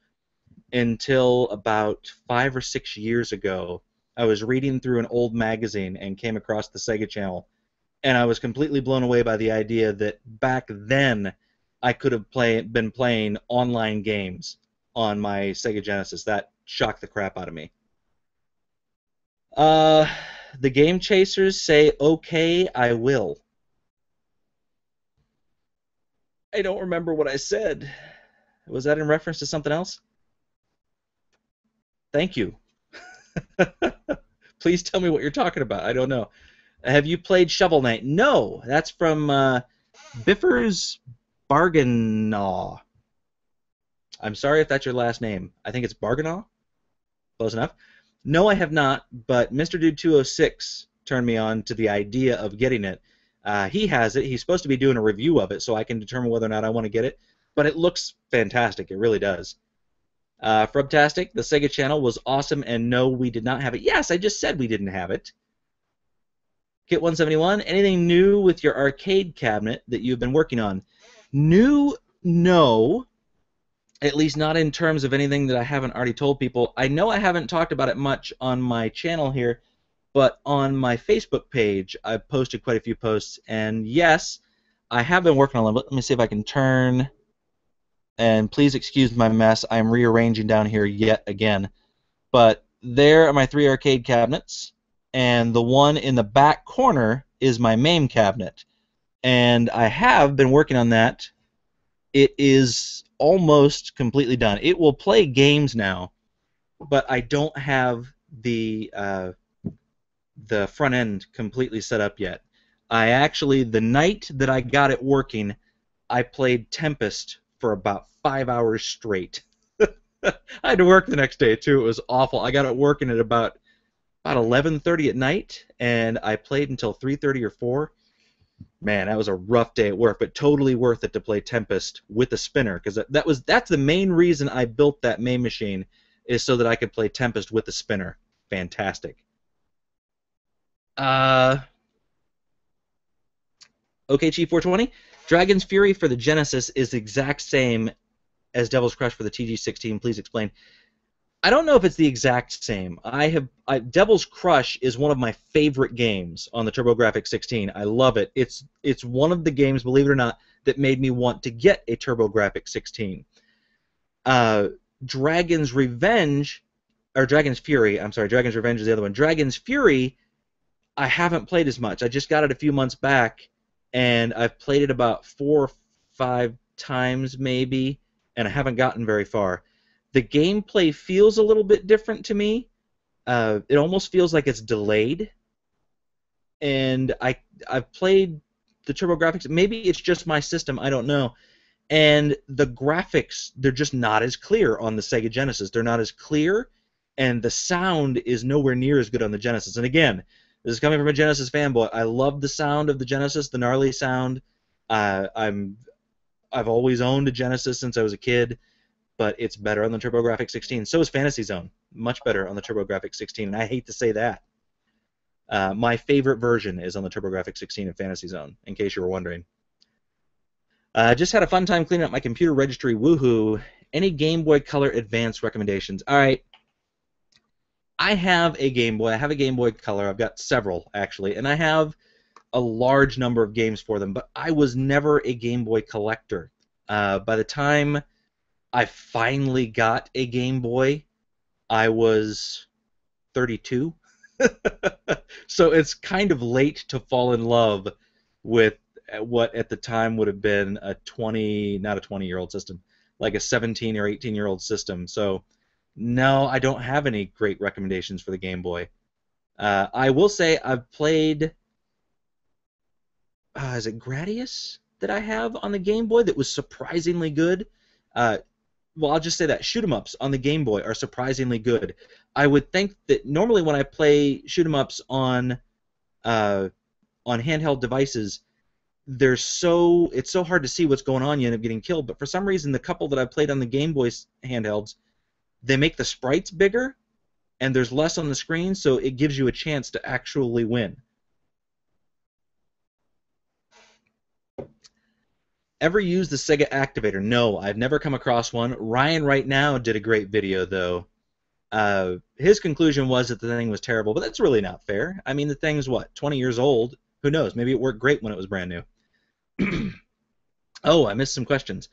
until about 5 or 6 years ago. I was reading through an old magazine and came across the Sega Channel, and I was completely blown away by the idea that back then I could have been playing online games on my Sega Genesis. That shocked the crap out of me. The Game Chasers say, okay, I will. I don't remember what I said. Was that in reference to something else? Thank you. Please tell me what you're talking about. I don't know. Have you played Shovel Knight? No. That's from Biffer's Bargainaw. I'm sorry if that's your last name. I think it's Bargainaw. Close enough. No, I have not, but Mr. Dude 206 turned me on to the idea of getting it. He has it. He's supposed to be doing a review of it, so I can determine whether or not I want to get it. But it looks fantastic. It really does. Frubtastic, the Sega Channel was awesome, and no, we did not have it. Yes, I just said we didn't have it. Kit171, anything new with your arcade cabinet that you've been working on? New? No. At least not in terms of anything that I haven't already told people. I know I haven't talked about it much on my channel here, but on my Facebook page, I've posted quite a few posts, and yes, I have been working on them. Let me see if I can turn, and please excuse my mess. I'm rearranging down here yet again. But there are my 3 arcade cabinets, and the one in the back corner is my MAME cabinet. And I have been working on that. It is almost completely done. It will play games now, but I don't have the front end completely set up yet. I actually, the night that I got it working, I played Tempest for about 5 hours straight. I had to work the next day too. It was awful. I got it working at about 11:30 at night, and I played until 3:30 or 4. Man, that was a rough day at work, but totally worth it to play Tempest with a spinner, because that's the main reason I built that MAME machine, is so that I could play Tempest with a spinner. Fantastic. OKG420, Dragon's Fury for the Genesis is the exact same as Devil's Crush for the TG16. Please explain. I don't know if it's the exact same. Devil's Crush is one of my favorite games on the Turbografx 16. I love it. It's one of the games, believe it or not, that made me want to get a Turbografx 16. Dragon's Revenge, or Dragon's Fury, I'm sorry, Dragon's Revenge is the other one. Dragon's Fury, I haven't played as much. I just got it a few months back, and I've played it about 4 or 5 times maybe, and I haven't gotten very far. The gameplay feels a little bit different to me. It almost feels like it's delayed. And I've played the Turbografx. Maybe it's just my system. I don't know. And the graphics, they're just not as clear on the Sega Genesis. They're not as clear, and the sound is nowhere near as good on the Genesis. And again, this is coming from a Genesis fanboy. I love the sound of the Genesis, the gnarly sound. I've always owned a Genesis since I was a kid, but it's better on the Turbografx 16. So is Fantasy Zone. Much better on the Turbografx 16, and I hate to say that. My favorite version is on the Turbografx 16 of Fantasy Zone, in case you were wondering. Just had a fun time cleaning up my computer registry. Woohoo! Any Game Boy Color Advance recommendations? All right. I have a Game Boy. I have a Game Boy Color. I've got several, actually, and I have a large number of games for them, but I was never a Game Boy collector. By the time I finally got a Game Boy, I was 32. So it's kind of late to fall in love with what at the time would have been a 20-year-old system, like a 17 or 18-year-old system. So no, I don't have any great recommendations for the Game Boy. I will say I've played, is it Gradius that I have on the Game Boy that was surprisingly good? Well, I'll just say that shoot 'em ups on the Game Boy are surprisingly good. I would think that normally when I play shoot 'em ups on handheld devices, it's so hard to see what's going on. You end up getting killed. But for some reason, the couple that I played on the Game Boy handhelds, they make the sprites bigger, and there's less on the screen, so it gives you a chance to actually win. Ever use the Sega Activator? No, I've never come across one. Ryan right now did a great video, though. His conclusion was that the thing was terrible, but that's really not fair. I mean, the thing's, what, 20 years old? Who knows? Maybe it worked great when it was brand new. Oh, I missed some questions.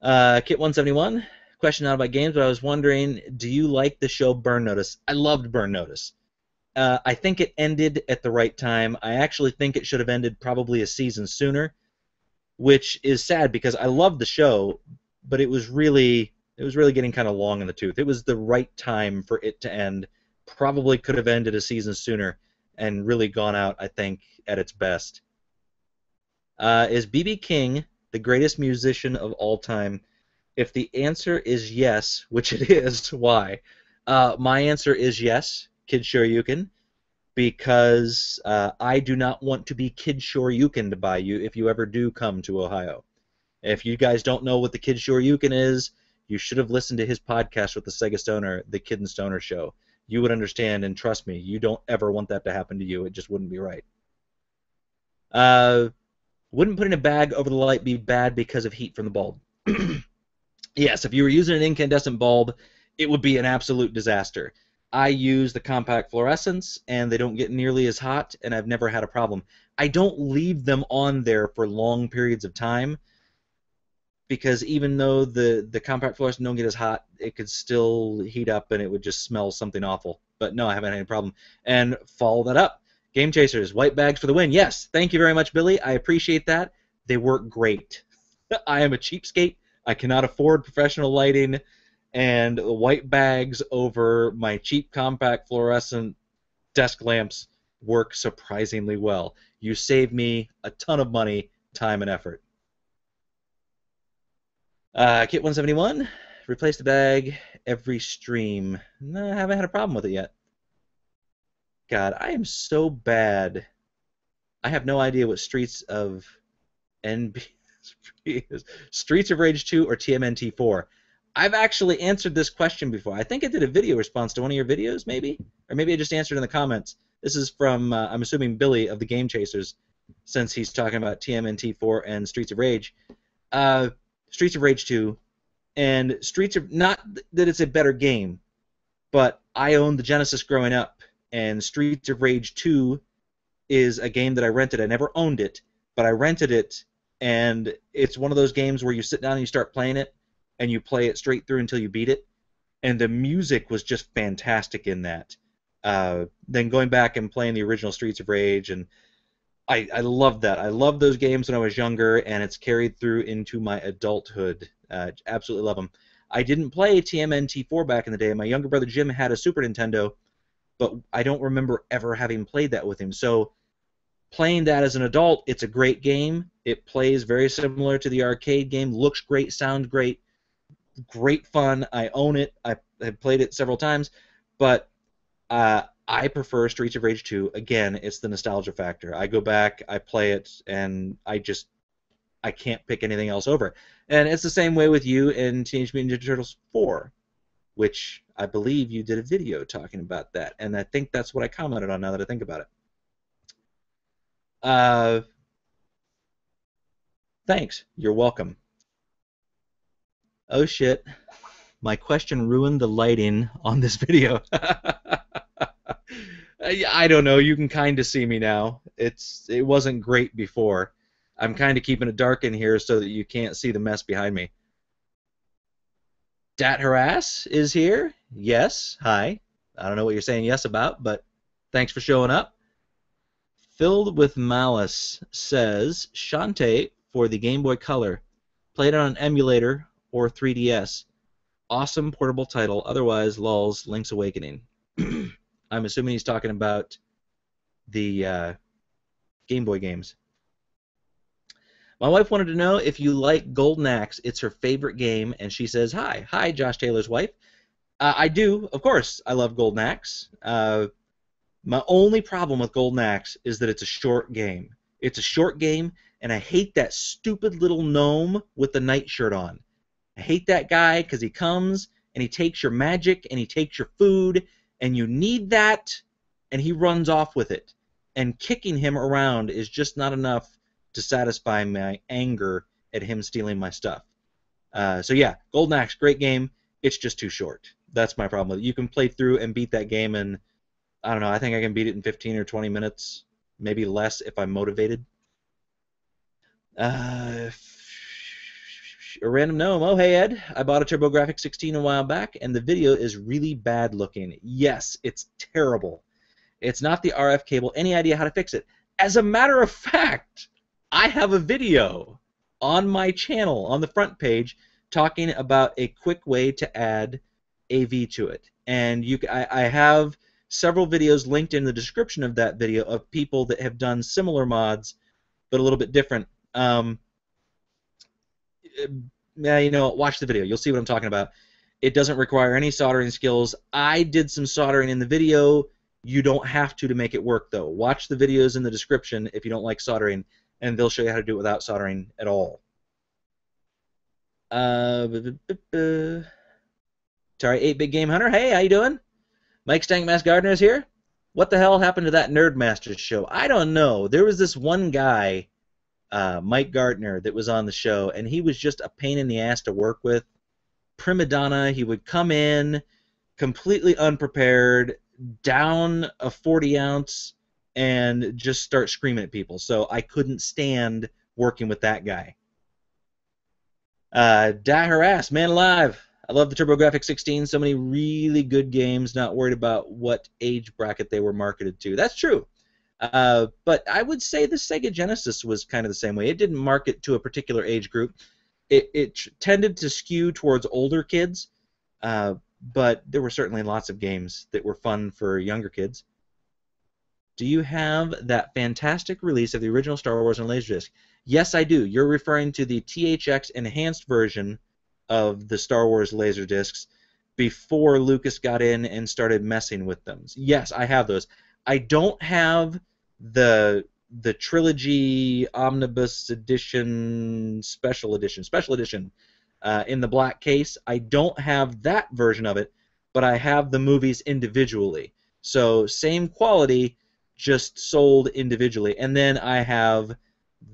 Kit171, question not about games, but I was wondering, do you like the show Burn Notice? I loved Burn Notice. I think it ended at the right time. I actually think it should have ended probably a season sooner, which is sad because I loved the show, but it was really getting kind of long in the tooth. It was the right time for it to end. Probably could have ended a season sooner and really gone out, I think, at its best. Is B.B. King the greatest musician of all time? If the answer is yes, which it is, why? My answer is yes, Kid Shoryuken, because I do not want to be Kid Shoryuken by you if you ever do come to Ohio. If you guys don't know what the Kid Shoryuken is, you should have listened to his podcast with the Sega Stoner, the Kid and Stoner Show. You would understand, and trust me, you don't ever want that to happen to you. It just wouldn't be right. Wouldn't putting a bag over the light be bad because of heat from the bulb? Yes, if you were using an incandescent bulb, it would be an absolute disaster. I use the compact fluorescents, and they don't get nearly as hot, and I've never had a problem. I don't leave them on there for long periods of time, because even though the compact fluorescent don't get as hot, it could still heat up, and it would just smell something awful. But no, I haven't had any problem. And follow that up. Game Chasers, white bags for the win. Yes, thank you very much, Billy. I appreciate that. They work great. I am a cheapskate. I cannot afford professional lighting, and the white bags over my cheap compact fluorescent desk lamps work surprisingly well. You save me a ton of money, time, and effort. Kit171, replace the bag every stream. No, I haven't had a problem with it yet. God, I am so bad. I have no idea what Streets of NB is. Streets of Rage 2 or TMNT 4. I've actually answered this question before. I think I did a video response to one of your videos, maybe? Or maybe I just answered in the comments. This is from, I'm assuming, Billy of the Game Chasers. since he's talking about TMNT 4 and Streets of Rage. Streets of Rage 2, and Streets of, not that it's a better game, but I owned the Genesis growing up, and Streets of Rage 2 is a game that I rented. I never owned it, but I rented it, and it's one of those games where you sit down and you start playing it, and you play it straight through until you beat it, and the music was just fantastic in that. Then going back and playing the original Streets of Rage, and I loved that. I loved those games when I was younger, and it's carried through into my adulthood. Absolutely love them. I didn't play TMNT 4 back in the day. My younger brother Jim had a Super Nintendo, but I don't remember ever having played that with him. So playing that as an adult, it's a great game. It plays very similar to the arcade game. Looks great, sounds great, great fun. I own it. I played it several times, but I prefer Streets of Rage 2. Again, it's the nostalgia factor. I go back, I play it, and I can't pick anything else over it. And it's the same way with you in Teenage Mutant Ninja Turtles 4, which I believe you did a video talking about that, and I think that's what I commented on now that I think about it. Thanks. You're welcome. Oh shit. My question ruined the lighting on this video. I don't know. You can kind of see me now. It wasn't great before. I'm kind of keeping it dark in here so that you can't see the mess behind me. Dat Harass is here. Yes. Hi. I don't know what you're saying yes about, but thanks for showing up. Filled with Malice says, Shantae for the Game Boy Color. Played on an emulator or 3DS. Awesome portable title. Otherwise, lulz, Link's Awakening. I'm assuming he's talking about the Game Boy games. My wife wanted to know if you like Golden Axe. It's her favorite game, and she says, hi. Hi, Josh Taylor's wife. I do, of course. I love Golden Axe. My only problem with Golden Axe is that it's a short game. It's a short game, and I hate that stupid little gnome with the nightshirt on. I hate that guy because he comes, and he takes your magic, and he takes your food, and you need that, and he runs off with it. And kicking him around is just not enough to satisfy my anger at him stealing my stuff. So yeah, Golden Axe, great game. It's just too short. That's my problem with it. You can play through and beat that game in, I don't know, I think I can beat it in 15 or 20 minutes, maybe less if I'm motivated. A random gnome. Oh, hey, Ed. I bought a Turbografx 16 a while back, and the video is really bad looking. Yes, it's terrible. It's not the RF cable. Any idea how to fix it? As a matter of fact, I have a video on my channel on the front page talking about a quick way to add AV to it. And I have several videos linked in the description of that video of people that have done similar mods, but a little bit different. Yeah, you know, watch the video. You'll see what I'm talking about. It doesn't require any soldering skills. I did some soldering in the video. You don't have to make it work, though. Watch the videos in the description if you don't like soldering, and they'll show you how to do it without soldering at all. Atari 8-Bit Game Hunter. Hey, how you doing? Mike Stankmask Gardner is here. What the hell happened to that Nerdmasters show? I don't know. There was this one guy, Mike Gardner, that was on the show, and he was just a pain in the ass to work with. Prima donna. He would come in completely unprepared, down a 40-ounce, and just start screaming at people. So I couldn't stand working with that guy. Die Harass, man alive. I love the Turbografx 16. So many really good games, not worried about what age bracket they were marketed to. That's true. But I would say the Sega Genesis was kind of the same way. It didn't market to a particular age group. It tended to skew towards older kids, but there were certainly lots of games that were fun for younger kids. Do you have that fantastic release of the original Star Wars on Laserdisc? Yes, I do. You're referring to the THX enhanced version of the Star Wars Laserdiscs before Lucas got in and started messing with them. Yes, I have those. I don't have the Trilogy Omnibus Edition Special Edition in the black case. I don't have that version of it, but I have the movies individually. So same quality, just sold individually. And then I have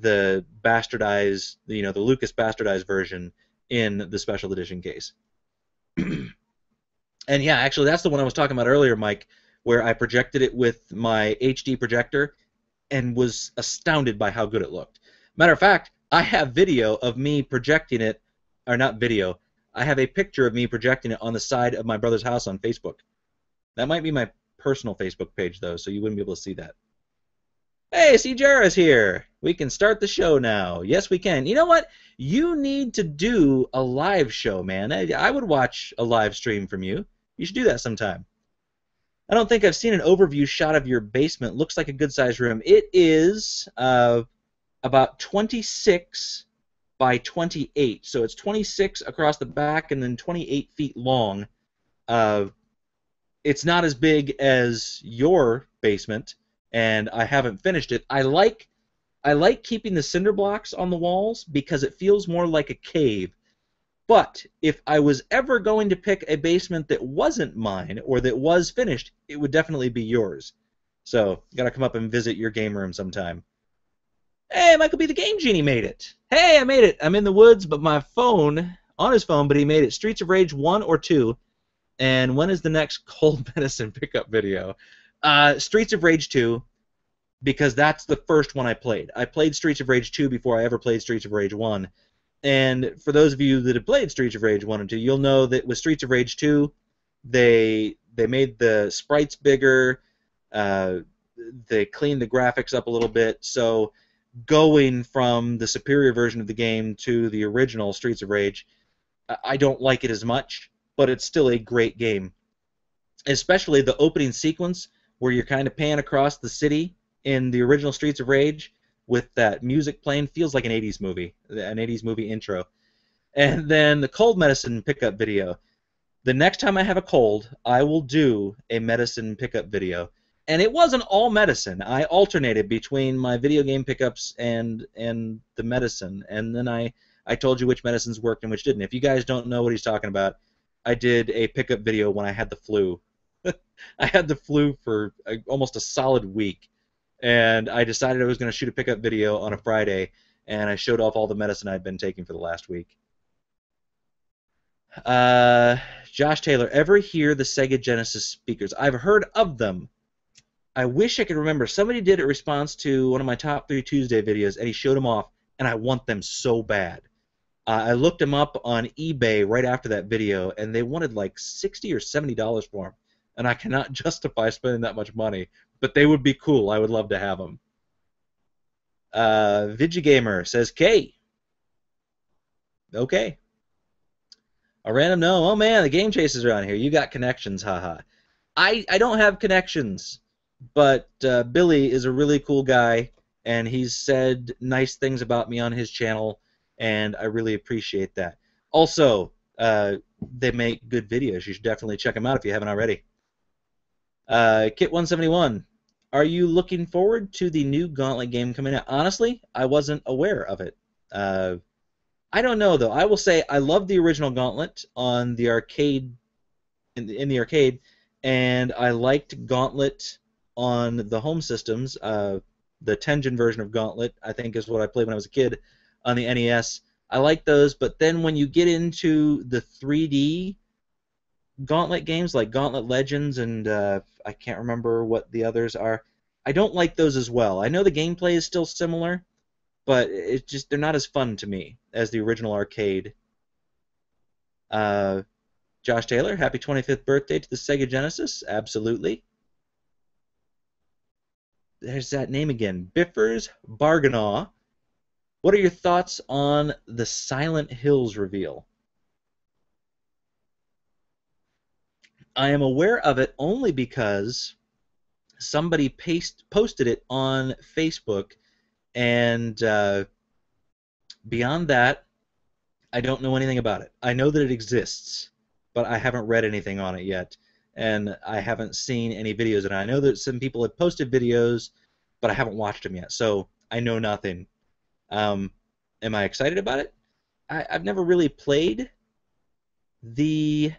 the bastardized, the Lucas bastardized version in the special edition case. And yeah, actually, that's the one I was talking about earlier, Mike, where I projected it with my HD projector and was astounded by how good it looked. Matter of fact, I have video of me projecting it, or not video, I have a picture of me projecting it on the side of my brother's house on Facebook. That might be my personal Facebook page, though, so you wouldn't be able to see that. Hey, see, Jara's here. We can start the show now. Yes, we can. You know what? You need to do a live show, man. I would watch a live stream from you. You should do that sometime. I don't think I've seen an overview shot of your basement. Looks like a good-sized room. It is about 26 by 28. So it's 26 across the back and then 28 feet long. It's not as big as your basement, and I haven't finished it. I like keeping the cinder blocks on the walls because it feels more like a cave. But if I was ever going to pick a basement that wasn't mine or that was finished, it would definitely be yours. So, you gotta come up and visit your game room sometime. Hey, Michael B. the Game Genie made it. Hey, I made it. I'm in the woods, but my phone, on his phone, but he made it. Streets of Rage 1 or 2. And when is the next Cold Medicine pickup video? Streets of Rage 2, because that's the first one I played. I played Streets of Rage 2 before I ever played Streets of Rage 1. And for those of you that have played Streets of Rage 1 and 2, you'll know that with Streets of Rage 2, they made the sprites bigger, they cleaned the graphics up a little bit, so going from the superior version of the game to the original Streets of Rage, I don't like it as much, but it's still a great game. Especially the opening sequence where you're kind of pan across the city in the original Streets of Rage with that music playing, feels like an 80s movie intro. And then the Cold Medicine pickup video. The next time I have a cold, I will do a medicine pickup video. And it wasn't all medicine. I alternated between my video game pickups and the medicine. And then I told you which medicines worked and which didn't. If you guys don't know what he's talking about, I did a pickup video when I had the flu. I had the flu for almost a solid week. And I decided I was going to shoot a pickup video on a Friday, and I showed off all the medicine I'd been taking for the last week. Josh Taylor, ever hear the Sega Genesis speakers? I've heard of them. I wish I could remember. Somebody did a response to one of my Top 3 Tuesday videos, and he showed them off, and I want them so bad. I looked them up on eBay right after that video, and they wanted like $60 or $70 for them, and I cannot justify spending that much money. But they would be cool. I would love to have them. Vigigamer says K. Okay. A random no. Oh man, the Game Chasers are on here. You got connections, haha. I don't have connections, but Billy is a really cool guy, and he's said nice things about me on his channel, and I really appreciate that. Also, they make good videos. You should definitely check them out if you haven't already. Kit171. Are you looking forward to the new Gauntlet game coming out? Honestly, I wasn't aware of it. I don't know, though. I will say I love the original Gauntlet on the arcade, in the arcade, and I liked Gauntlet on the home systems. The Tengen version of Gauntlet, I think, is what I played when I was a kid on the NES. I like those, but then when you get into the 3D Gauntlet games like Gauntlet Legends and I can't remember what the others are, I don't like those as well. I know the gameplay is still similar, but it's just they're not as fun to me as the original arcade. Josh Taylor, happy 25th birthday to the Sega Genesis. Absolutely. There's that name again, Biffers Barganaw. What are your thoughts on the Silent Hills reveal? I am aware of it only because somebody posted it on Facebook, and beyond that, I don't know anything about it. I know that it exists, but I haven't read anything on it yet, and I haven't seen any videos. And I know that some people have posted videos, but I haven't watched them yet, so I know nothing. Am I excited about it? I've never really played the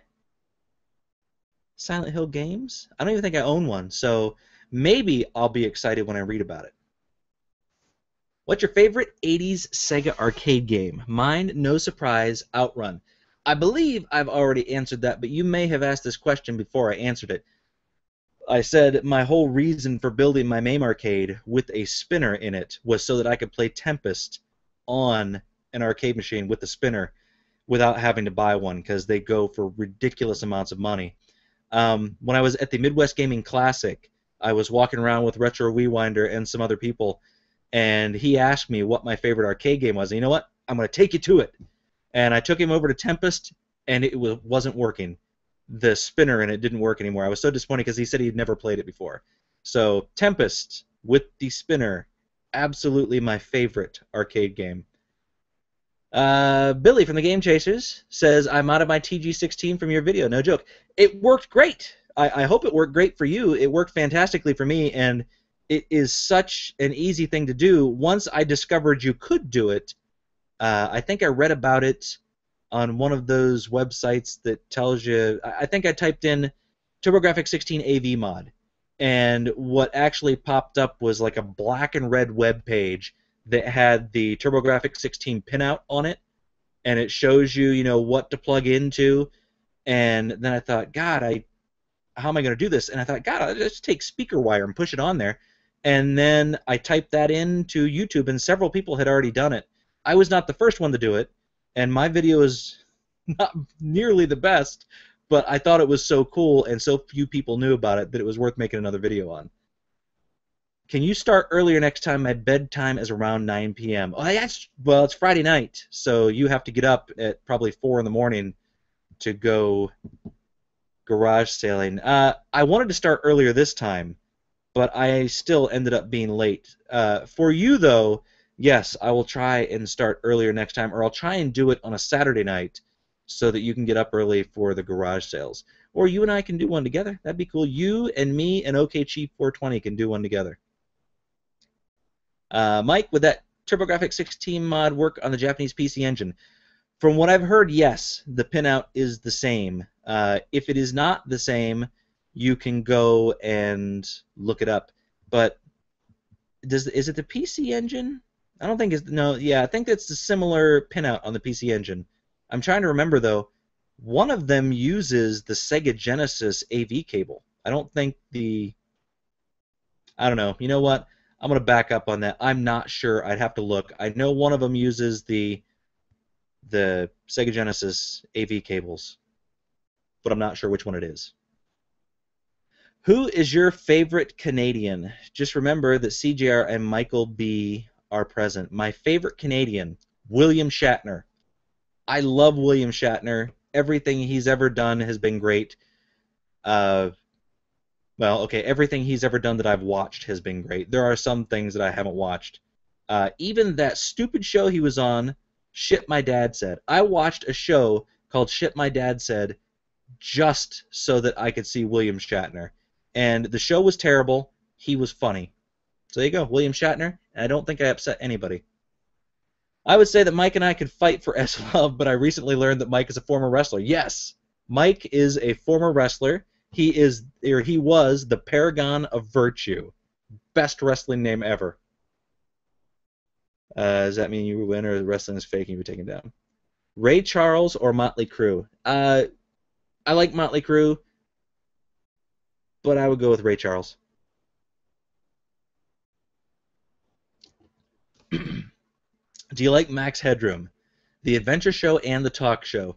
Silent Hill games. I don't even think I own one, so Maybe I'll be excited when I read about it. What's your favorite 80s Sega arcade game? Mine, no surprise, Outrun. I believe I've already answered that, but you may have asked this question before I answered it. I said my whole reason for building my MAME arcade with a spinner in it was so that I could play Tempest on an arcade machine with the spinner without having to buy one, because they go for ridiculous amounts of money. When I was at the Midwest Gaming Classic, I was walking around with Retro Rewinder and some other people, and he asked me what my favorite arcade game was. And you know what? I'm going to take you to it. And I took him over to Tempest, and it wasn't working. The spinner in it didn't work anymore. I was so disappointed because he said he'd never played it before. So Tempest with the spinner, absolutely my favorite arcade game. Billy from the Game Chasers says, I'm out of my TG16 from your video. No joke. It worked great. I hope it worked great for you. It worked fantastically for me, and it is such an easy thing to do. Once I discovered you could do it, I think I read about it on one of those websites that tells you, I think I typed in Turbografx 16 AV mod, and what actually popped up was like a black and red web page that had the Turbografx 16 pinout on it, and it shows you, you know, what to plug into. And then I thought, God, how am I going to do this? And I thought, God, I'll just take speaker wire and push it on there. And then I typed that into YouTube, and several people had already done it. I was not the first one to do it, and my video is not nearly the best, but I thought it was so cool and so few people knew about it that it was worth making another video on. Can you start earlier next time? My bedtime is around 9 p.m. Oh, well, it's Friday night, so you have to get up at probably 4 in the morning to go garage sailing. I wanted to start earlier this time, but I still ended up being late. For you, though, yes, I will try and start earlier next time, or I'll try and do it on a Saturday night so that you can get up early for the garage sales. Or you and I can do one together. That'd be cool. You and me and OK Cheap 420 can do one together. Mike, would that Turbografx 16 mod work on the Japanese PC Engine? From what I've heard, yes, the pinout is the same. If it is not the same, you can go and look it up. But is it the PC Engine? I don't think it's... No, yeah, I think it's a similar pinout on the PC Engine. I'm trying to remember, though. One of them uses the Sega Genesis AV cable. I don't think the... I don't know. You know what? I'm going to back up on that. I'm not sure. I'd have to look. I know one of them uses the Sega Genesis AV cables, but I'm not sure which one it is. Who is your favorite Canadian? Just remember that CJR and Michael B. are present. My favorite Canadian, William Shatner. I love William Shatner. Everything he's ever done has been great. Well, okay, everything he's ever done that I've watched has been great. There are some things that I haven't watched. Even that stupid show he was on, Shit My Dad Said. I watched a show called Shit My Dad Said just so that I could see William Shatner. And the show was terrible. He was funny. So there you go, William Shatner. And I don't think I upset anybody. I would say that Mike and I could fight for S-Love, but I recently learned that Mike is a former wrestler. Yes, Mike is a former wrestler. He was the paragon of virtue. Best wrestling name ever. Does that mean you win, or the wrestling is fake and you were taken down? Ray Charles or Motley Crue? I like Motley Crue, but I would go with Ray Charles. Do you like Max Headroom, the adventure show and the talk show?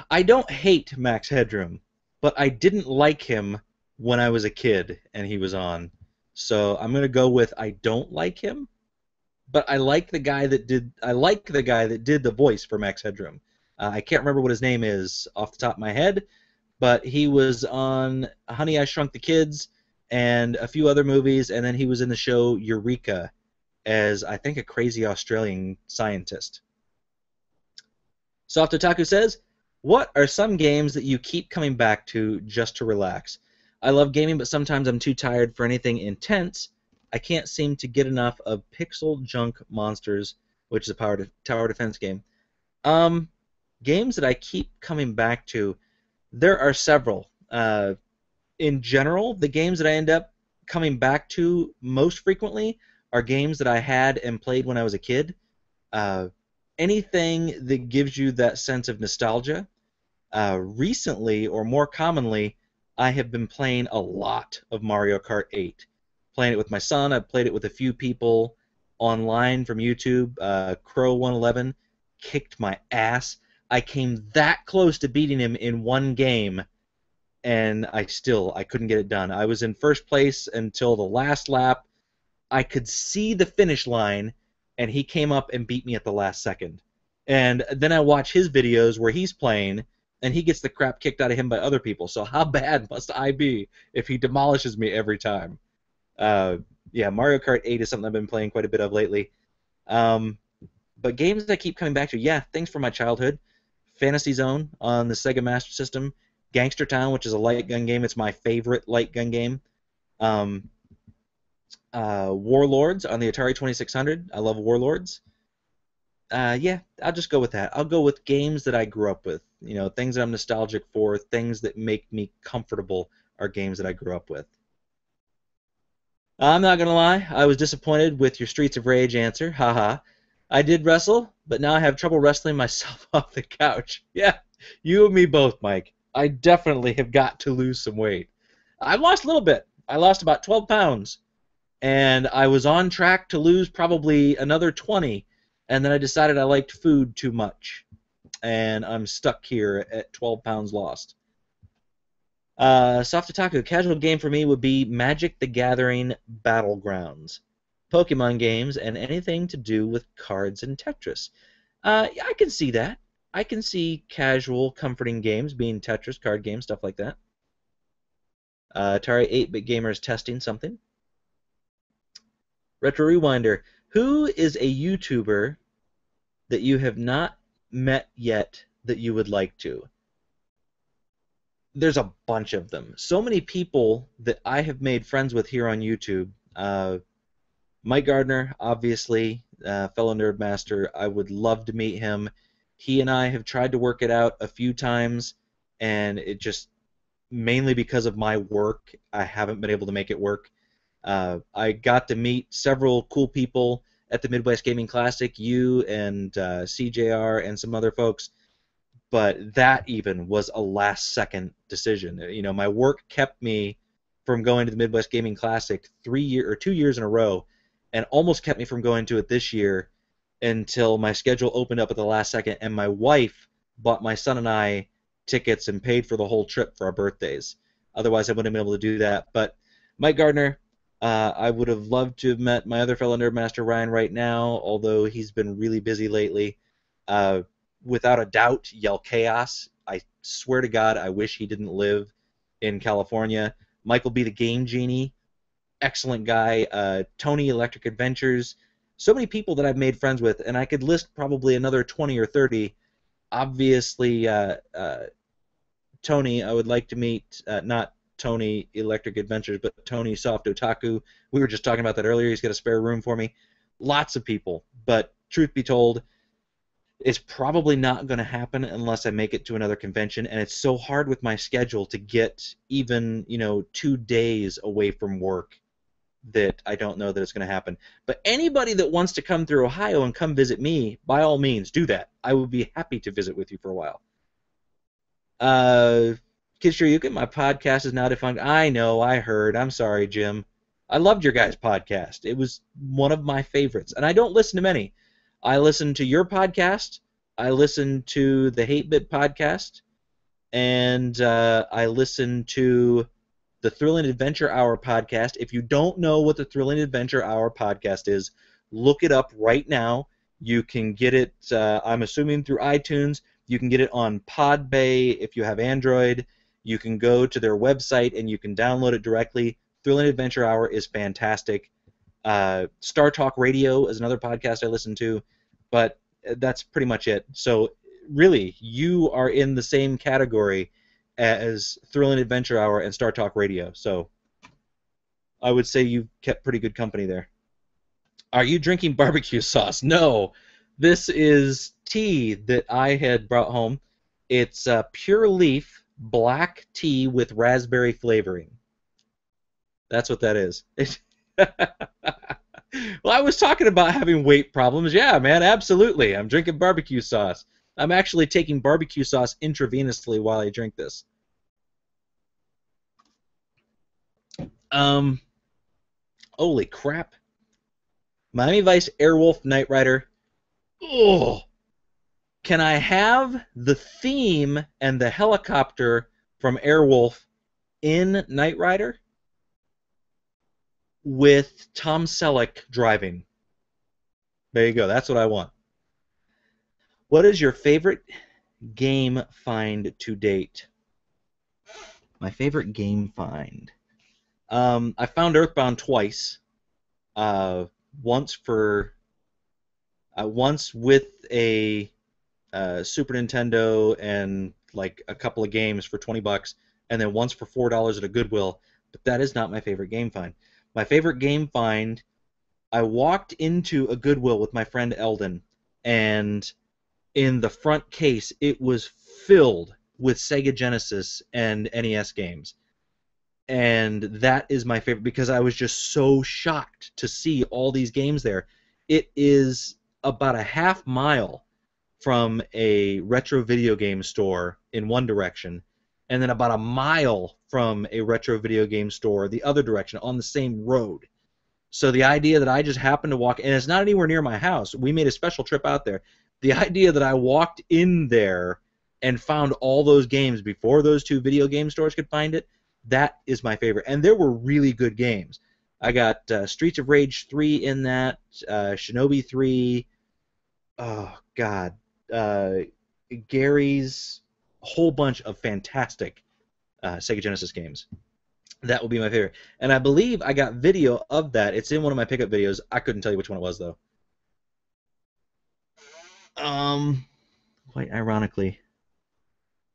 I don't hate Max Headroom, but I didn't like him when I was a kid and he was on. So I'm going to go with I don't like him, but I like the guy that did the voice for Max Headroom. I can't remember what his name is off the top of my head, but he was on Honey, I Shrunk the Kids and a few other movies, and then he was in the show Eureka as, I think, a crazy Australian scientist. Soft Otaku says, what are some games that you keep coming back to just to relax? I love gaming, but sometimes I'm too tired for anything intense. I can't seem to get enough of Pixel Junk Monsters, which is a tower defense game. Games that I keep coming back to, there are several. in general, the games that I end up coming back to most frequently are games that I had and played when I was a kid. Anything that gives you that sense of nostalgia. Recently, or more commonly, I have been playing a lot of Mario Kart 8. Playing it with my son. I've played it with a few people online from YouTube. Crow111 kicked my ass. I came that close to beating him in one game, and I couldn't get it done. I was in first place until the last lap. I could see the finish line, and he came up and beat me at the last second. And then I watch his videos where he's playing, and he gets the crap kicked out of him by other people. So how bad must I be if he demolishes me every time? Yeah, Mario Kart 8 is something I've been playing quite a bit of lately. But games that I keep coming back to, yeah, things from my childhood. Fantasy Zone on the Sega Master System. Gangster Town, which is a light gun game. It's my favorite light gun game. Warlords on the Atari 2600. I love Warlords. Yeah, I'll just go with that. I'll go with games that I grew up with. You know, things that I'm nostalgic for, things that make me comfortable are games that I grew up with. I'm not going to lie, I was disappointed with your Streets of Rage answer. Haha. I did wrestle, but now I have trouble wrestling myself off the couch. Yeah, you and me both, Mike. I definitely have got to lose some weight. I've lost a little bit. I lost about 12 pounds. And I was on track to lose probably another 20. And then I decided I liked food too much. And I'm stuck here at 12 pounds lost. Soft Otaku, casual game for me would be Magic the Gathering Battlegrounds. Pokemon games, and anything to do with cards and Tetris. Yeah, I can see that. I can see casual, comforting games being Tetris, card games, stuff like that. Atari 8-bit gamers testing something. Retro Rewinder, who is a YouTuber that you have not met yet that you would like to? There's a bunch of them. So many people that I have made friends with here on YouTube. Mike Gardner, obviously, fellow Nerdmaster. I would love to meet him. He and I have tried to work it out a few times, and it just, mainly because of my work, I haven't been able to make it work. I got to meet several cool people at the Midwest Gaming Classic, you and CJR and some other folks, but that even was a last-second decision. You know, my work kept me from going to the Midwest Gaming Classic 2 years in a row, and almost kept me from going to it this year until my schedule opened up at the last second, and my wife bought my son and I tickets and paid for the whole trip for our birthdays. Otherwise, I wouldn't have been able to do that. But Mike Gardner, I would have loved to have met my other fellow Nerdmaster, Ryan, right now, although he's been really busy lately. Without a doubt, Yell Chaos. I swear to God, I wish he didn't live in California. Michael B. the Game Genie. Excellent guy. Tony Electric Adventures. So many people that I've made friends with, and I could list probably another 20 or 30. Obviously, Tony, I would like to meet, not Tony Electric Adventures, but Tony Soft Otaku. We were just talking about that earlier. He's got a spare room for me. Lots of people, but truth be told, it's probably not going to happen unless I make it to another convention, and it's so hard with my schedule to get even, 2 days away from work that I don't know that it's going to happen. But anybody that wants to come through Ohio and come visit me, by all means, do that. I would be happy to visit with you for a while. Kid Shoryuken, my podcast is now defunct. I know, I heard. I'm sorry, Jim. I loved your guys' podcast. It was one of my favorites. And I don't listen to many. I listen to your podcast. I listen to the Hate Bit podcast. And I listen to the Thrilling Adventure Hour podcast. If you don't know what the Thrilling Adventure Hour podcast is, look it up right now. You can get it, I'm assuming, through iTunes. You can get it on Podbay if you have Android. You can go to their website and you can download it directly. Thrilling Adventure Hour is fantastic. Star Talk Radio is another podcast I listen to, but that's pretty much it. So really, you are in the same category as Thrilling Adventure Hour and Star Talk Radio. So I would say you've kept pretty good company there. Are you drinking barbecue sauce? No. This is tea that I had brought home. It's Pure Leaf black tea with raspberry flavoring. That's what that is. Well, I was talking about having weight problems. Yeah, man, absolutely. I'm drinking barbecue sauce. I'm actually taking barbecue sauce intravenously while I drink this. Holy crap. Miami Vice Airwolf Knight Rider. Oh, can I have the theme and the helicopter from Airwolf in Knight Rider with Tom Selleck driving? There you go. That's what I want. What is your favorite game find to date? My favorite game find. I found Earthbound twice. Once with a Super Nintendo and like a couple of games for $20, and then once for $4 at a Goodwill. But that is not my favorite game find. My favorite game find, I walked into a Goodwill with my friend Eldon, and in the front case it was filled with Sega Genesis and NES games. And that is my favorite because I was just so shocked to see all these games there. It is about a half mile from a retro video game store in one direction, and then about a mile from a retro video game store the other direction on the same road. So the idea that I just happened to walk, and it's not anywhere near my house. We made a special trip out there. The idea that I walked in there and found all those games before those two video game stores could find it, that is my favorite. And there were really good games. I got Streets of Rage 3 in that, Shinobi 3, oh, God, Gary's, a whole bunch of fantastic Sega Genesis games. That will be my favorite. And I believe I got video of that. It's in one of my pickup videos. I couldn't tell you which one it was, though. Quite ironically.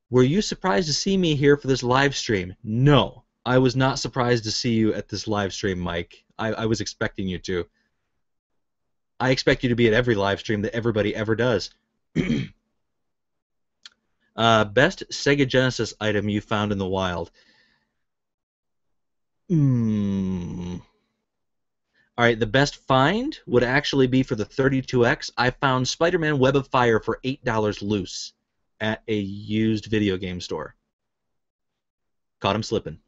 Were you surprised to see me here for this live stream? No, I was not surprised to see you at this live stream, Mike. I was expecting you to. I expect you to be at every live stream that everybody ever does. Best Sega Genesis item you found in the wild. Alright, the best find would actually be for the 32X. I found Spider-Man Web of Fire for $8 loose at a used video game store. Caught him slipping.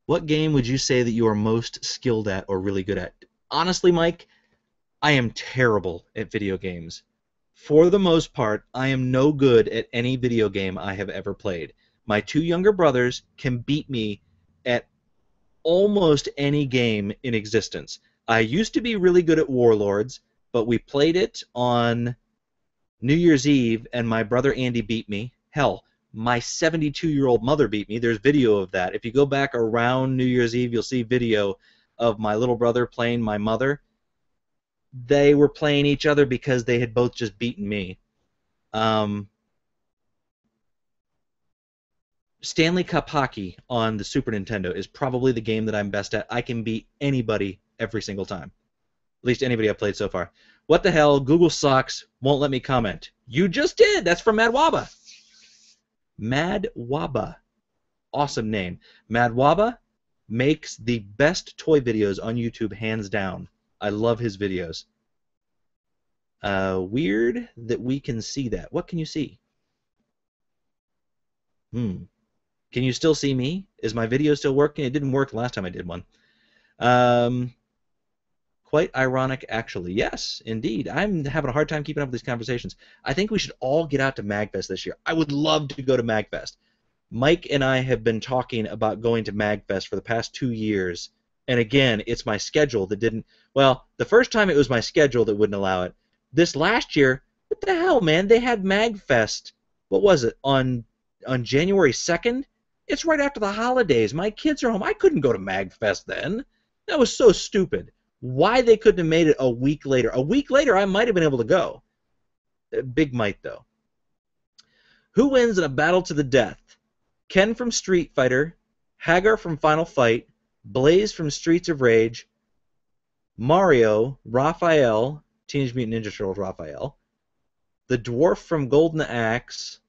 What game would you say that you are most skilled at or really good at? Honestly, Mike, I am terrible at video games. For the most part, I am no good at any video game I have ever played. My two younger brothers can beat me at almost any game in existence. I used to be really good at Warlords, but we played it on New Year's Eve, and my brother Andy beat me. Hell, my 72-year-old mother beat me. There's video of that. If you go back around New Year's Eve, you'll see video of my little brother playing my mother. They were playing each other because they had both just beaten me. Stanley Cup Hockey on the Super Nintendo is probably the game that I'm best at. I can beat anybody every single time. At least anybody I've played so far. What the hell? Google sucks. Won't let me comment. You just did. That's from Mad Waba. Mad Waba. Awesome name. Mad Waba makes the best toy videos on YouTube, hands down. I love his videos. Weird that we can see that. What can you see? Can you still see me? Is my video still working? It didn't work last time I did one. Quite ironic, actually. Yes, indeed. I'm having a hard time keeping up with these conversations. I think we should all get out to MagFest this year. I would love to go to MagFest. Mike and I have been talking about going to MagFest for the past 2 years. And again, it's my schedule that didn't... Well, the first time it was my schedule that wouldn't allow it. This last year, what the hell, man? They had MagFest, what was it, on January 2nd? It's right after the holidays. My kids are home. I couldn't go to MagFest then. That was so stupid. Why they couldn't have made it a week later. A week later, I might have been able to go. Big might, though. Who wins in a battle to the death? Ken from Street Fighter, Hagar from Final Fight, Blaze from Streets of Rage, Mario, Raphael, Teenage Mutant Ninja Turtles Raphael, the Dwarf from Golden Axe,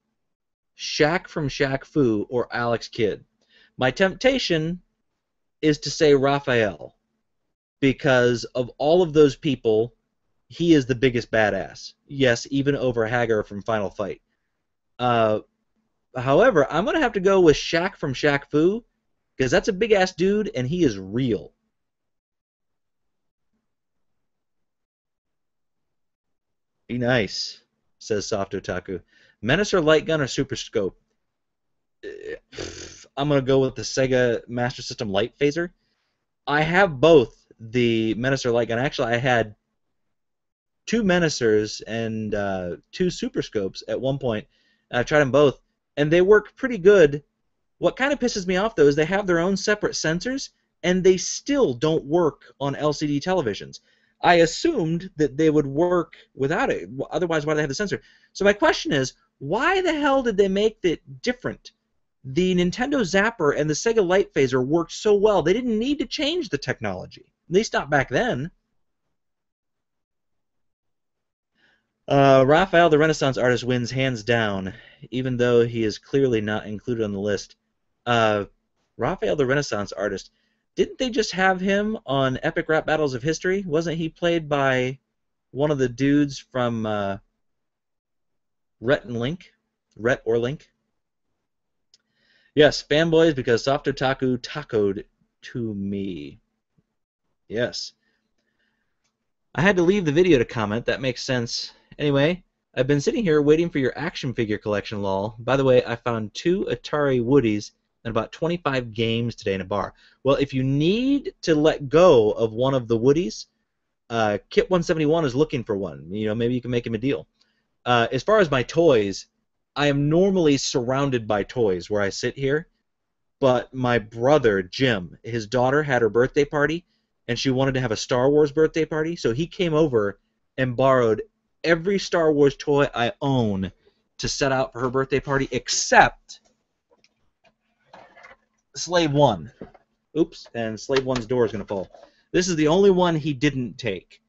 Shaq from Shaq Fu or Alex Kidd. My temptation is to say Raphael, because of all of those people, he is the biggest badass. Yes, even over Hagar from Final Fight. However, I'm going to have to go with Shaq from Shaq Fu, because that's a big-ass dude, and he is real. Be nice, says Soft Otaku. Menace or Light Gun or Super Scope? I'm going to go with the Sega Master System Light Phaser. I have both the Menace or Light Gun. Actually, I had 2 Menacers and 2 Super Scopes at one point. And I've tried them both, and they work pretty good. What kind of pisses me off, though, is they have their own separate sensors, and they still don't work on LCD televisions. I assumed that they would work without it. Otherwise, why do they have the sensor? So my question is, why the hell did they make it different? The Nintendo Zapper and the Sega Light Phaser worked so well, they didn't need to change the technology. At least not back then. Raphael, the Renaissance artist, wins hands down, even though he is clearly not included on the list. Raphael, the Renaissance artist, didn't they just have him on Epic Rap Battles of History? Wasn't he played by one of the dudes from Rhett or Link? Yes, fanboys, because Soft Otaku tacoed to me. Yes. I had to leave the video to comment. That makes sense. Anyway, I've been sitting here waiting for your action figure collection, lol. By the way, I found 2 Atari Woodies and about 25 games today in a bar. Well, if you need to let go of one of the Woodies, Kit171 is looking for one. You know, maybe you can make him a deal. As far as my toys, I am normally surrounded by toys where I sit here, but my brother, Jim, his daughter had her birthday party, and she wanted to have a Star Wars birthday party, so he came over and borrowed every Star Wars toy I own to set out for her birthday party, except Slave 1. Oops, and Slave 1's door is going to fall. This is the only one he didn't take.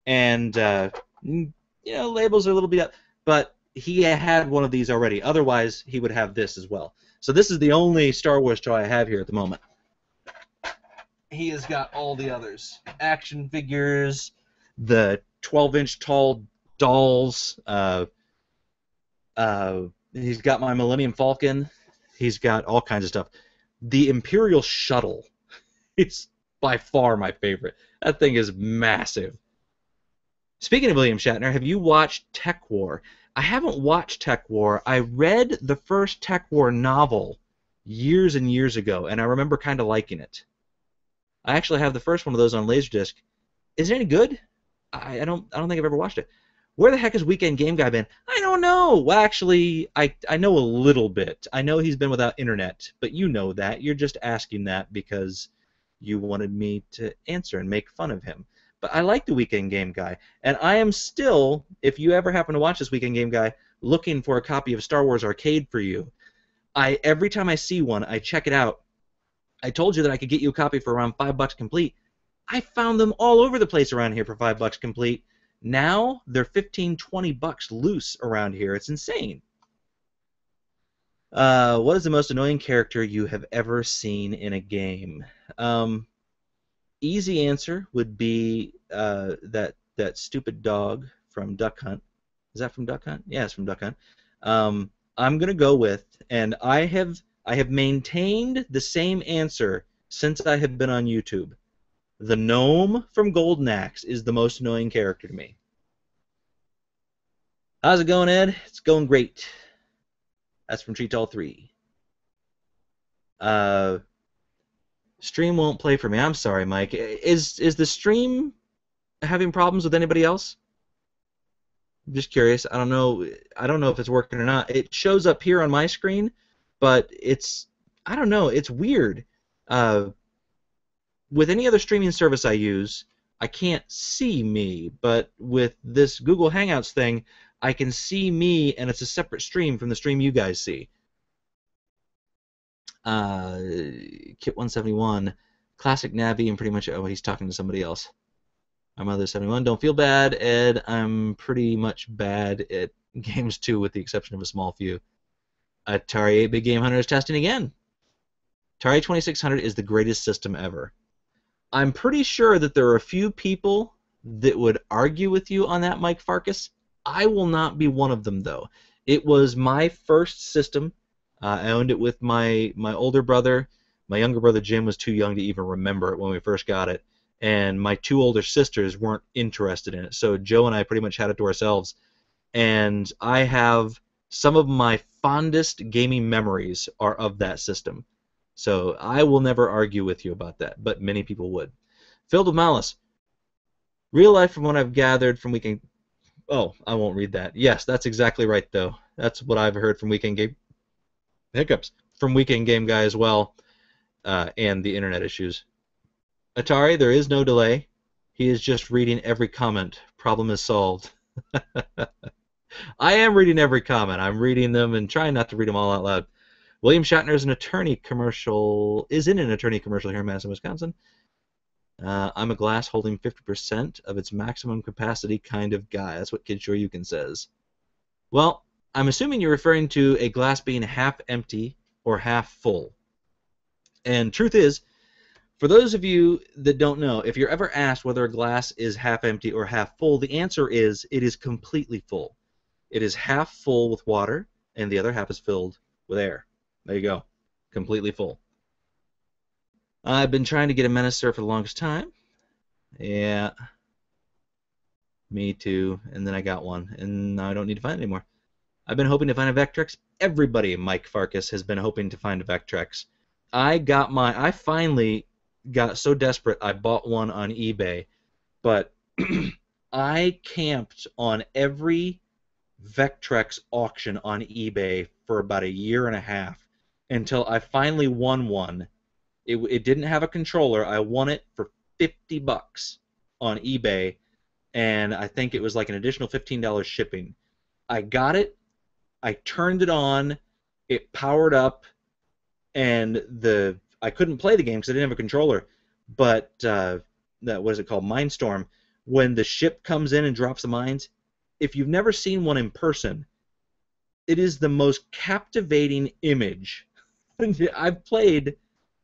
And, you know, labels are a little bit up, but he had one of these already. Otherwise, he would have this as well. So this is the only Star Wars toy I have here at the moment. He has got all the others. Action figures, the 12-inch tall dolls. He's got my Millennium Falcon. He's got all kinds of stuff. The Imperial Shuttle. It's by far my favorite. That thing is massive. Speaking of William Shatner, have you watched Tech War? I haven't watched Tech War. I read the first Tech War novel years and years ago, and I remember kind of liking it. I actually have the first one of those on Laserdisc. Is it any good? I don't think I've ever watched it. Where the heck has Weekend Game Guy been? I don't know. Well, actually, I know a little bit. I know he's been without internet, but you know that. You're just asking that because you wanted me to answer and make fun of him. But I like the Weekend Game Guy, and I am still, if you ever happen to watch this Weekend Game Guy, looking for a copy of Star Wars Arcade for you. Every time I see one, I check it out. I told you that I could get you a copy for around $5 complete. I found them all over the place around here for $5 complete. Now they're $15-20 loose around here. It's insane. What is the most annoying character you have ever seen in a game? Easy answer would be that stupid dog from Duck Hunt. Is that from Duck Hunt? Yeah, it's from Duck Hunt. I'm gonna go with, and I have maintained the same answer since I have been on YouTube. The gnome from Golden Axe is the most annoying character to me. How's it going, Ed? It's going great. That's from Treetall 3. Stream won't play for me. I'm sorry, Mike. Is the stream having problems with anybody else? I'm just curious. I don't know if it's working or not. It shows up here on my screen, but I don't know. It's weird. With any other streaming service I use, I can't see me, but with this Google Hangouts thing, I can see me, and it's a separate stream from the stream you guys see. Kit171, Classic Navi, and pretty much, oh, he's talking to somebody else. My mother's 71. Don't feel bad, Ed. I'm pretty much bad at games too, with the exception of a small few. Atari 8-Bit Game Hunter is testing again. Atari 2600 is the greatest system ever. I'm pretty sure that there are a few people that would argue with you on that, Mike Farkas. I will not be one of them, though. It was my first system. I owned it with my older brother. My younger brother Jim was too young to even remember it when we first got it. And my two older sisters weren't interested in it. So Joe and I pretty much had it to ourselves. And I have some of my fondest gaming memories are of that system. So I will never argue with you about that, but many people would. Filled with Malice. Real life from what I've gathered from Weekend... Oh, I won't read that. Yes, that's exactly right, though. That's what I've heard from Weekend Game... Hiccups. From Weekend Game Guy as well, and the internet issues. Atari, there is no delay. He is just reading every comment. Problem is solved. I am reading every comment. I'm reading them and trying not to read them all out loud. William Shatner is in an attorney commercial here in Madison, Wisconsin. I'm a glass holding 50% of its maximum capacity kind of guy. That's what Kid Sure You Can says. Well, I'm assuming you're referring to a glass being half empty or half full. And truth is, for those of you that don't know, if you're ever asked whether a glass is half empty or half full, the answer is it is completely full. It is half full with water, and the other half is filled with air. There you go. Completely full. I've been trying to get a Menacer for the longest time. Yeah. Me too. And then I got one. And now I don't need to find it anymore. I've been hoping to find a Vectrex. Everybody, Mike Farkas, has been hoping to find a Vectrex. I finally got so desperate I bought one on eBay. But I camped on every Vectrex auction on eBay for about a year and a half until I finally won one. It didn't have a controller. I won it for $50 on eBay, and I think it was like an additional $15 shipping. I got it. I turned it on. It powered up, and I couldn't play the game because I didn't have a controller. But what is it called? Mindstorm. When the ship comes in and drops the mines, if you've never seen one in person, it is the most captivating image. I've played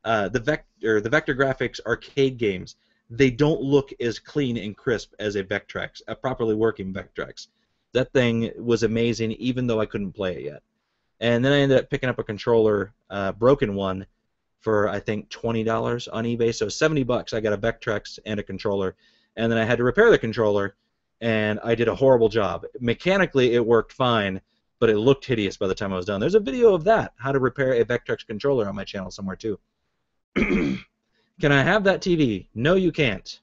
the Vectorgraphics arcade games. They don't look as clean and crisp as a Vectrex, a properly working Vectrex. That thing was amazing, even though I couldn't play it yet. And then I ended up picking up a controller, broken one, for I think $20 on eBay. So $70, I got a Vectrex and a controller, and then I had to repair the controller. And I did a horrible job. Mechanically, it worked fine, but it looked hideous by the time I was done. There's a video of that, how to repair a Vectrex controller, on my channel somewhere, too. Can I have that TV? No, you can't.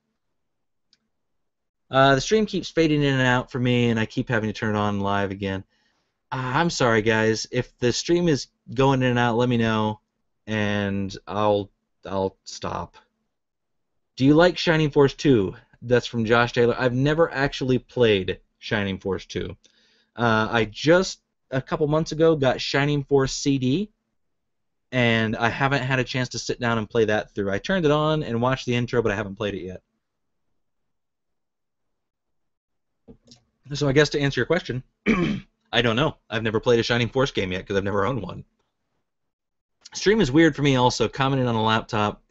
The stream keeps fading in and out for me, and I keep having to turn it on live again. I'm sorry, guys. If the stream is going in and out, let me know, and I'll stop. Do you like Shining Force 2? That's from Josh Taylor. I've never actually played Shining Force 2. I just, a couple months ago, got Shining Force CD, and I haven't had a chance to sit down and play that through. I turned it on and watched the intro, but I haven't played it yet. So I guess to answer your question, I don't know. I've never played a Shining Force game yet because I've never owned one. Stream is weird for me also. Commenting on a laptop.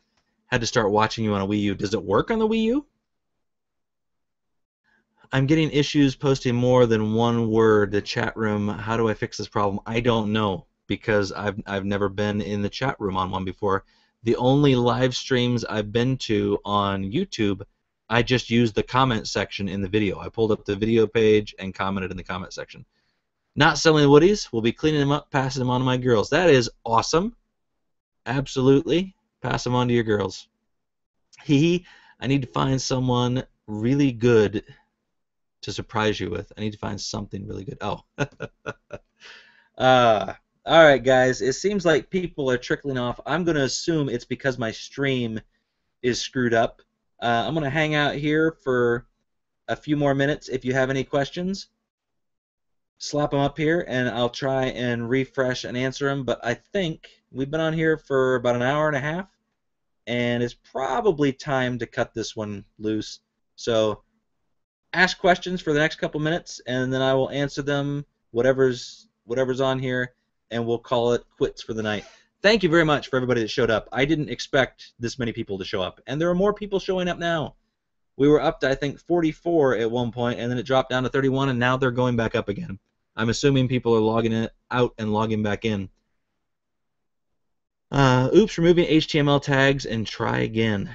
Had to start watching you on a Wii U. Does it work on the Wii U? I'm getting issues posting more than one word. The chat room. How do I fix this problem? I don't know because I've never been in the chat room on one before. The only live streams I've been to on YouTube, I just used the comment section in the video. I pulled up the video page and commented in the comment section. Not selling the Woodies. We'll be cleaning them up, passing them on to my girls. That is awesome. Absolutely. Pass them on to your girls. I need to find someone really good to surprise you with. I need to find something really good. Oh. All right, guys. It seems like people are trickling off. I'm going to assume it's because my stream is screwed up. I'm going to hang out here for a few more minutes. If you have any questions, slap them up here, and I'll try and refresh and answer them. But I think we've been on here for about an hour and a half, and it's probably time to cut this one loose. So ask questions for the next couple minutes, and then I will answer them, whatever's on here, and we'll call it quits for the night. Thank you very much for everybody that showed up. I didn't expect this many people to show up, and there are more people showing up now. We were up to, I think, 44 at one point, and then it dropped down to 31, and now they're going back up again. I'm assuming people are logging out and logging back in. Oops, removing HTML tags and try again.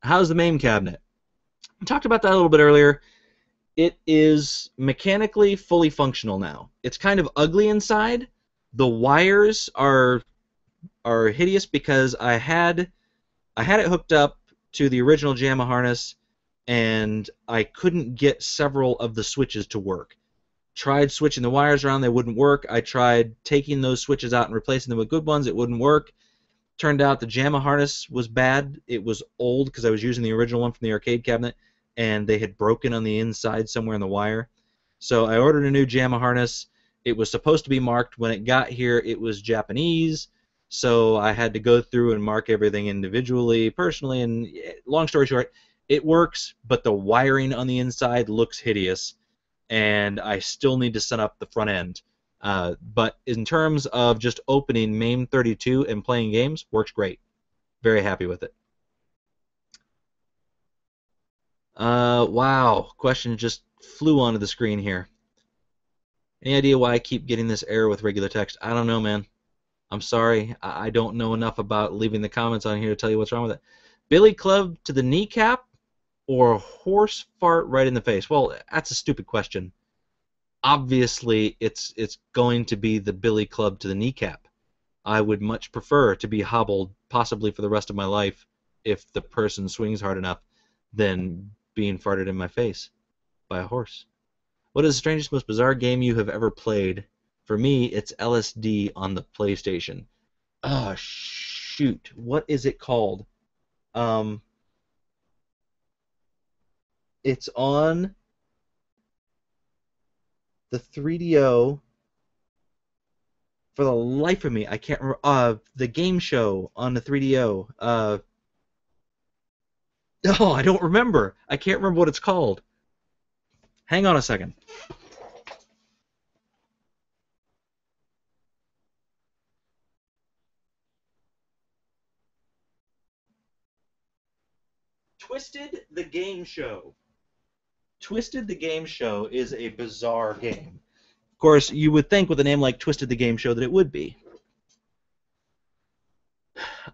How's the MAME cabinet? I talked about that a little bit earlier. It is mechanically fully functional now. It's kind of ugly inside. The wires are hideous because I had it hooked up to the original JAMA harness, and I couldn't get several of the switches to work. Tried switching the wires around, they wouldn't work. I tried taking those switches out and replacing them with good ones, it wouldn't work. Turned out the JAMA harness was bad. It was old because I was using the original one from the arcade cabinet, and they had broken on the inside somewhere in the wire. So I ordered a new JAMA harness. It was supposed to be marked. When it got here, it was Japanese, so I had to go through and mark everything individually, personally, and long story short, it works, but the wiring on the inside looks hideous, and I still need to set up the front end. But in terms of just opening MAME32 and playing games, works great. Very happy with it. Wow, question just flew onto the screen here. Any idea why I keep getting this error with regular text? I don't know, man. I'm sorry. I don't know enough about leaving the comments on here to tell you what's wrong with it. Billy club to the kneecap or horse fart right in the face? Well, that's a stupid question. Obviously, it's going to be the billy club to the kneecap. I would much prefer to be hobbled, possibly for the rest of my life, if the person swings hard enough, than being farted in my face by a horse. What is the strangest, most bizarre game you have ever played? For me, it's LSD on the PlayStation. Oh, shoot. What is it called? It's on the 3DO. For the life of me, I can't remember. The game show on the 3DO. Oh, I don't remember. I can't remember what it's called. Hang on a second. Twisted the Game Show. Twisted the Game Show is a bizarre game. Of course, you would think with a name like Twisted the Game Show that it would be.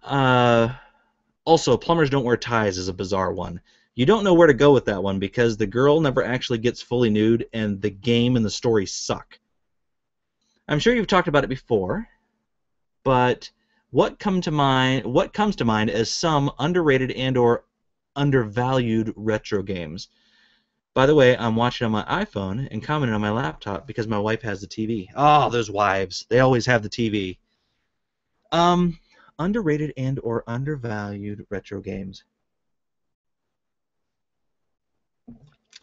Also, Plumbers Don't Wear Ties is a bizarre one. You don't know where to go with that one because the girl never actually gets fully nude and the game and the story suck. I'm sure you've talked about it before, but what comes to mind as some underrated and or undervalued retro games? By the way, I'm watching on my iPhone and commenting on my laptop because my wife has the TV. Oh, those wives. They always have the TV. Underrated and or undervalued retro games.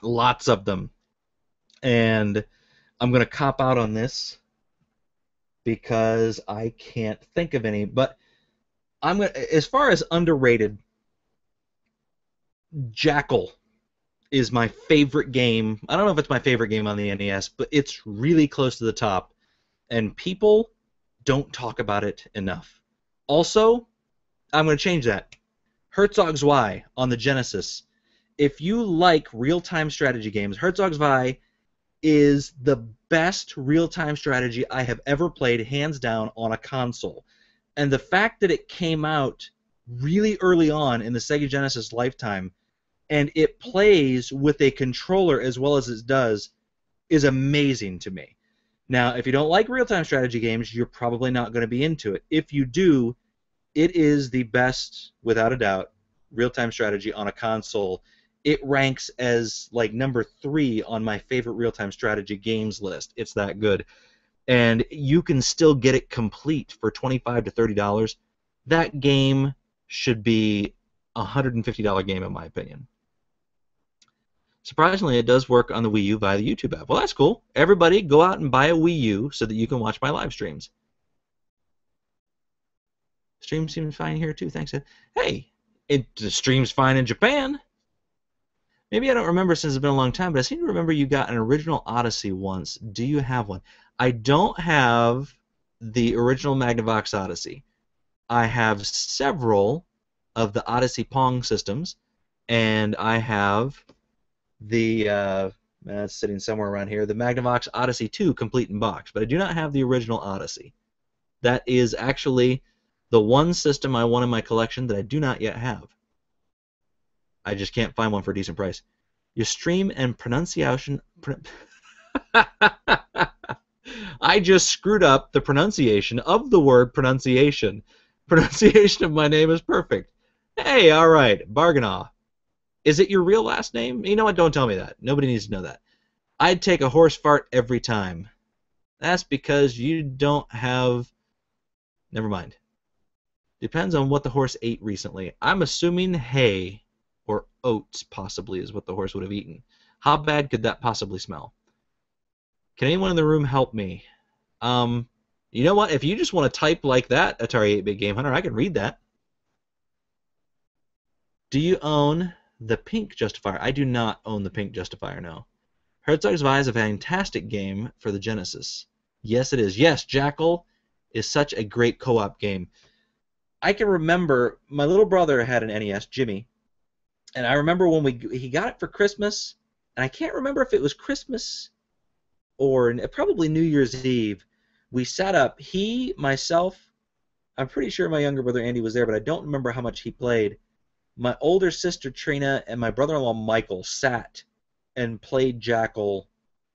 Lots of them. And I'm going to cop out on this because I can't think of any. But as far as underrated, Jackal is my favorite game. I don't know if it's my favorite game on the NES, but it's really close to the top. And people don't talk about it enough. Also, I'm going to change that. Herzog Zwei on the Genesis. If you like real-time strategy games, Herzog Zwei is the best real-time strategy I have ever played, hands down, on a console. And the fact that it came out really early on in the Sega Genesis lifetime, and it plays with a controller as well as it does, is amazing to me. Now, if you don't like real-time strategy games, you're probably not going to be into it. If you do, it is the best, without a doubt, real-time strategy on a console. It ranks as like number 3 on my favorite real-time strategy games list. It's that good. And you can still get it complete for $25 to $30. That game should be a $150 game in my opinion. Surprisingly, it does work on the Wii U via the YouTube app. Well, that's cool. Everybody, go out and buy a Wii U so that you can watch my live streams. Stream seems fine here too. Thanks, Ed. Hey, the stream's fine in Japan. Maybe I don't remember since it's been a long time, but I seem to remember you got an original Odyssey once. Do you have one? I don't have the original Magnavox Odyssey. I have several of the Odyssey Pong systems, and I have the that's sitting somewhere around here, the Magnavox Odyssey 2 complete in box, but I do not have the original Odyssey. That is actually the one system I want in my collection that I do not yet have. I just can't find one for a decent price. Your stream and pronunciation... I just screwed up the pronunciation of the word pronunciation. Pronunciation of my name is perfect. Hey, all right, Barganaw. Is it your real last name? You know what? Don't tell me that. Nobody needs to know that. I'd take a horse fart every time. That's because you don't have... Never mind. Depends on what the horse ate recently. I'm assuming hay or oats possibly is what the horse would have eaten. How bad could that possibly smell? Can anyone in the room help me? You know what? If you just want to type like that, Atari 8-Bit Game Hunter, I can read that. Do you own the pink Justifier? I do not own the pink Justifier, no. Herzog's Vi is a fantastic game for the Genesis. Yes, it is. Yes, Jackal is such a great co-op game. I can remember my little brother had an NES, Jimmy, and I remember when he got it for Christmas, and I can't remember if it was Christmas or probably New Year's Eve. We sat up, he, myself, I'm pretty sure my younger brother Andy was there, but I don't remember how much he played. My older sister Trina and my brother-in-law Michael sat and played Jackal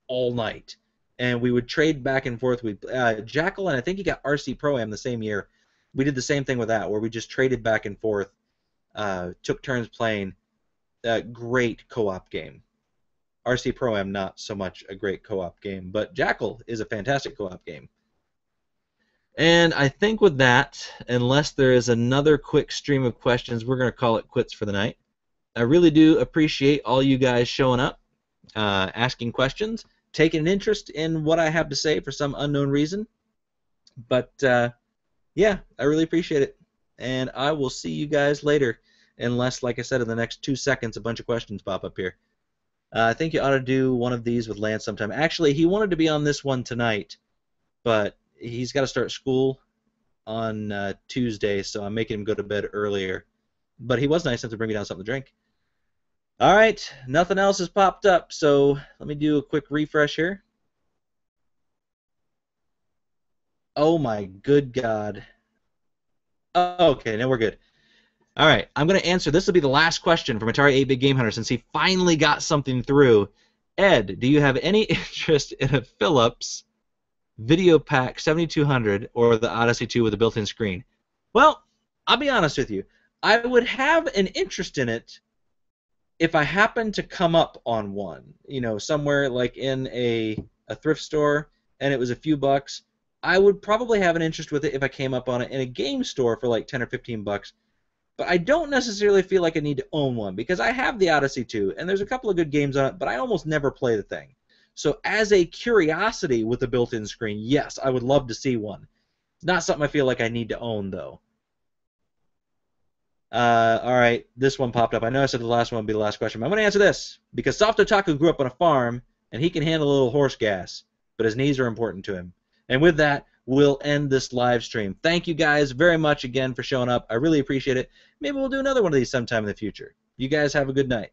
all night, and we would trade back and forth. Jackal, and I think he got RC Pro-Am the same year. We did the same thing with that, where we just traded back and forth, took turns playing. Great co-op game. RC Pro-Am, not so much a great co-op game, but Jackal is a fantastic co-op game. And I think with that, unless there is another quick stream of questions, we're going to call it quits for the night. I really do appreciate all you guys showing up, asking questions, taking an interest in what I have to say for some unknown reason. But, yeah, I really appreciate it. And I will see you guys later, unless, like I said, in the next 2 seconds, a bunch of questions pop up here. I think you ought to do one of these with Lance sometime. Actually, he wanted to be on this one tonight, but he's got to start school on Tuesday, so I'm making him go to bed earlier. But he was nice enough to bring me down something to drink. All right, nothing else has popped up, so let me do a quick refresh here. Oh my good God. Oh, okay, now we're good. All right, I'm going to answer. This will be the last question from Atari 8-Bit Game Hunter since he finally got something through. Ed, do you have any interest in a Philips Video Pack 7200 or the Odyssey 2 with a built-in screen? Well, I'll be honest with you. I would have an interest in it if I happened to come up on one, you know, somewhere like in a thrift store and it was a few bucks. I would probably have an interest with it if I came up on it in a game store for like 10 or 15 bucks. But I don't necessarily feel like I need to own one because I have the Odyssey 2 and there's a couple of good games on it, but I almost never play the thing. So as a curiosity with a built-in screen, yes, I would love to see one. Not something I feel like I need to own, though. All right, this one popped up. I know I said the last one would be the last question, but I'm going to answer this. Because Soft Otaku grew up on a farm, and he can handle a little horse gas, but his knees are important to him. And with that, we'll end this live stream. Thank you guys very much again for showing up. I really appreciate it. Maybe we'll do another one of these sometime in the future. You guys have a good night.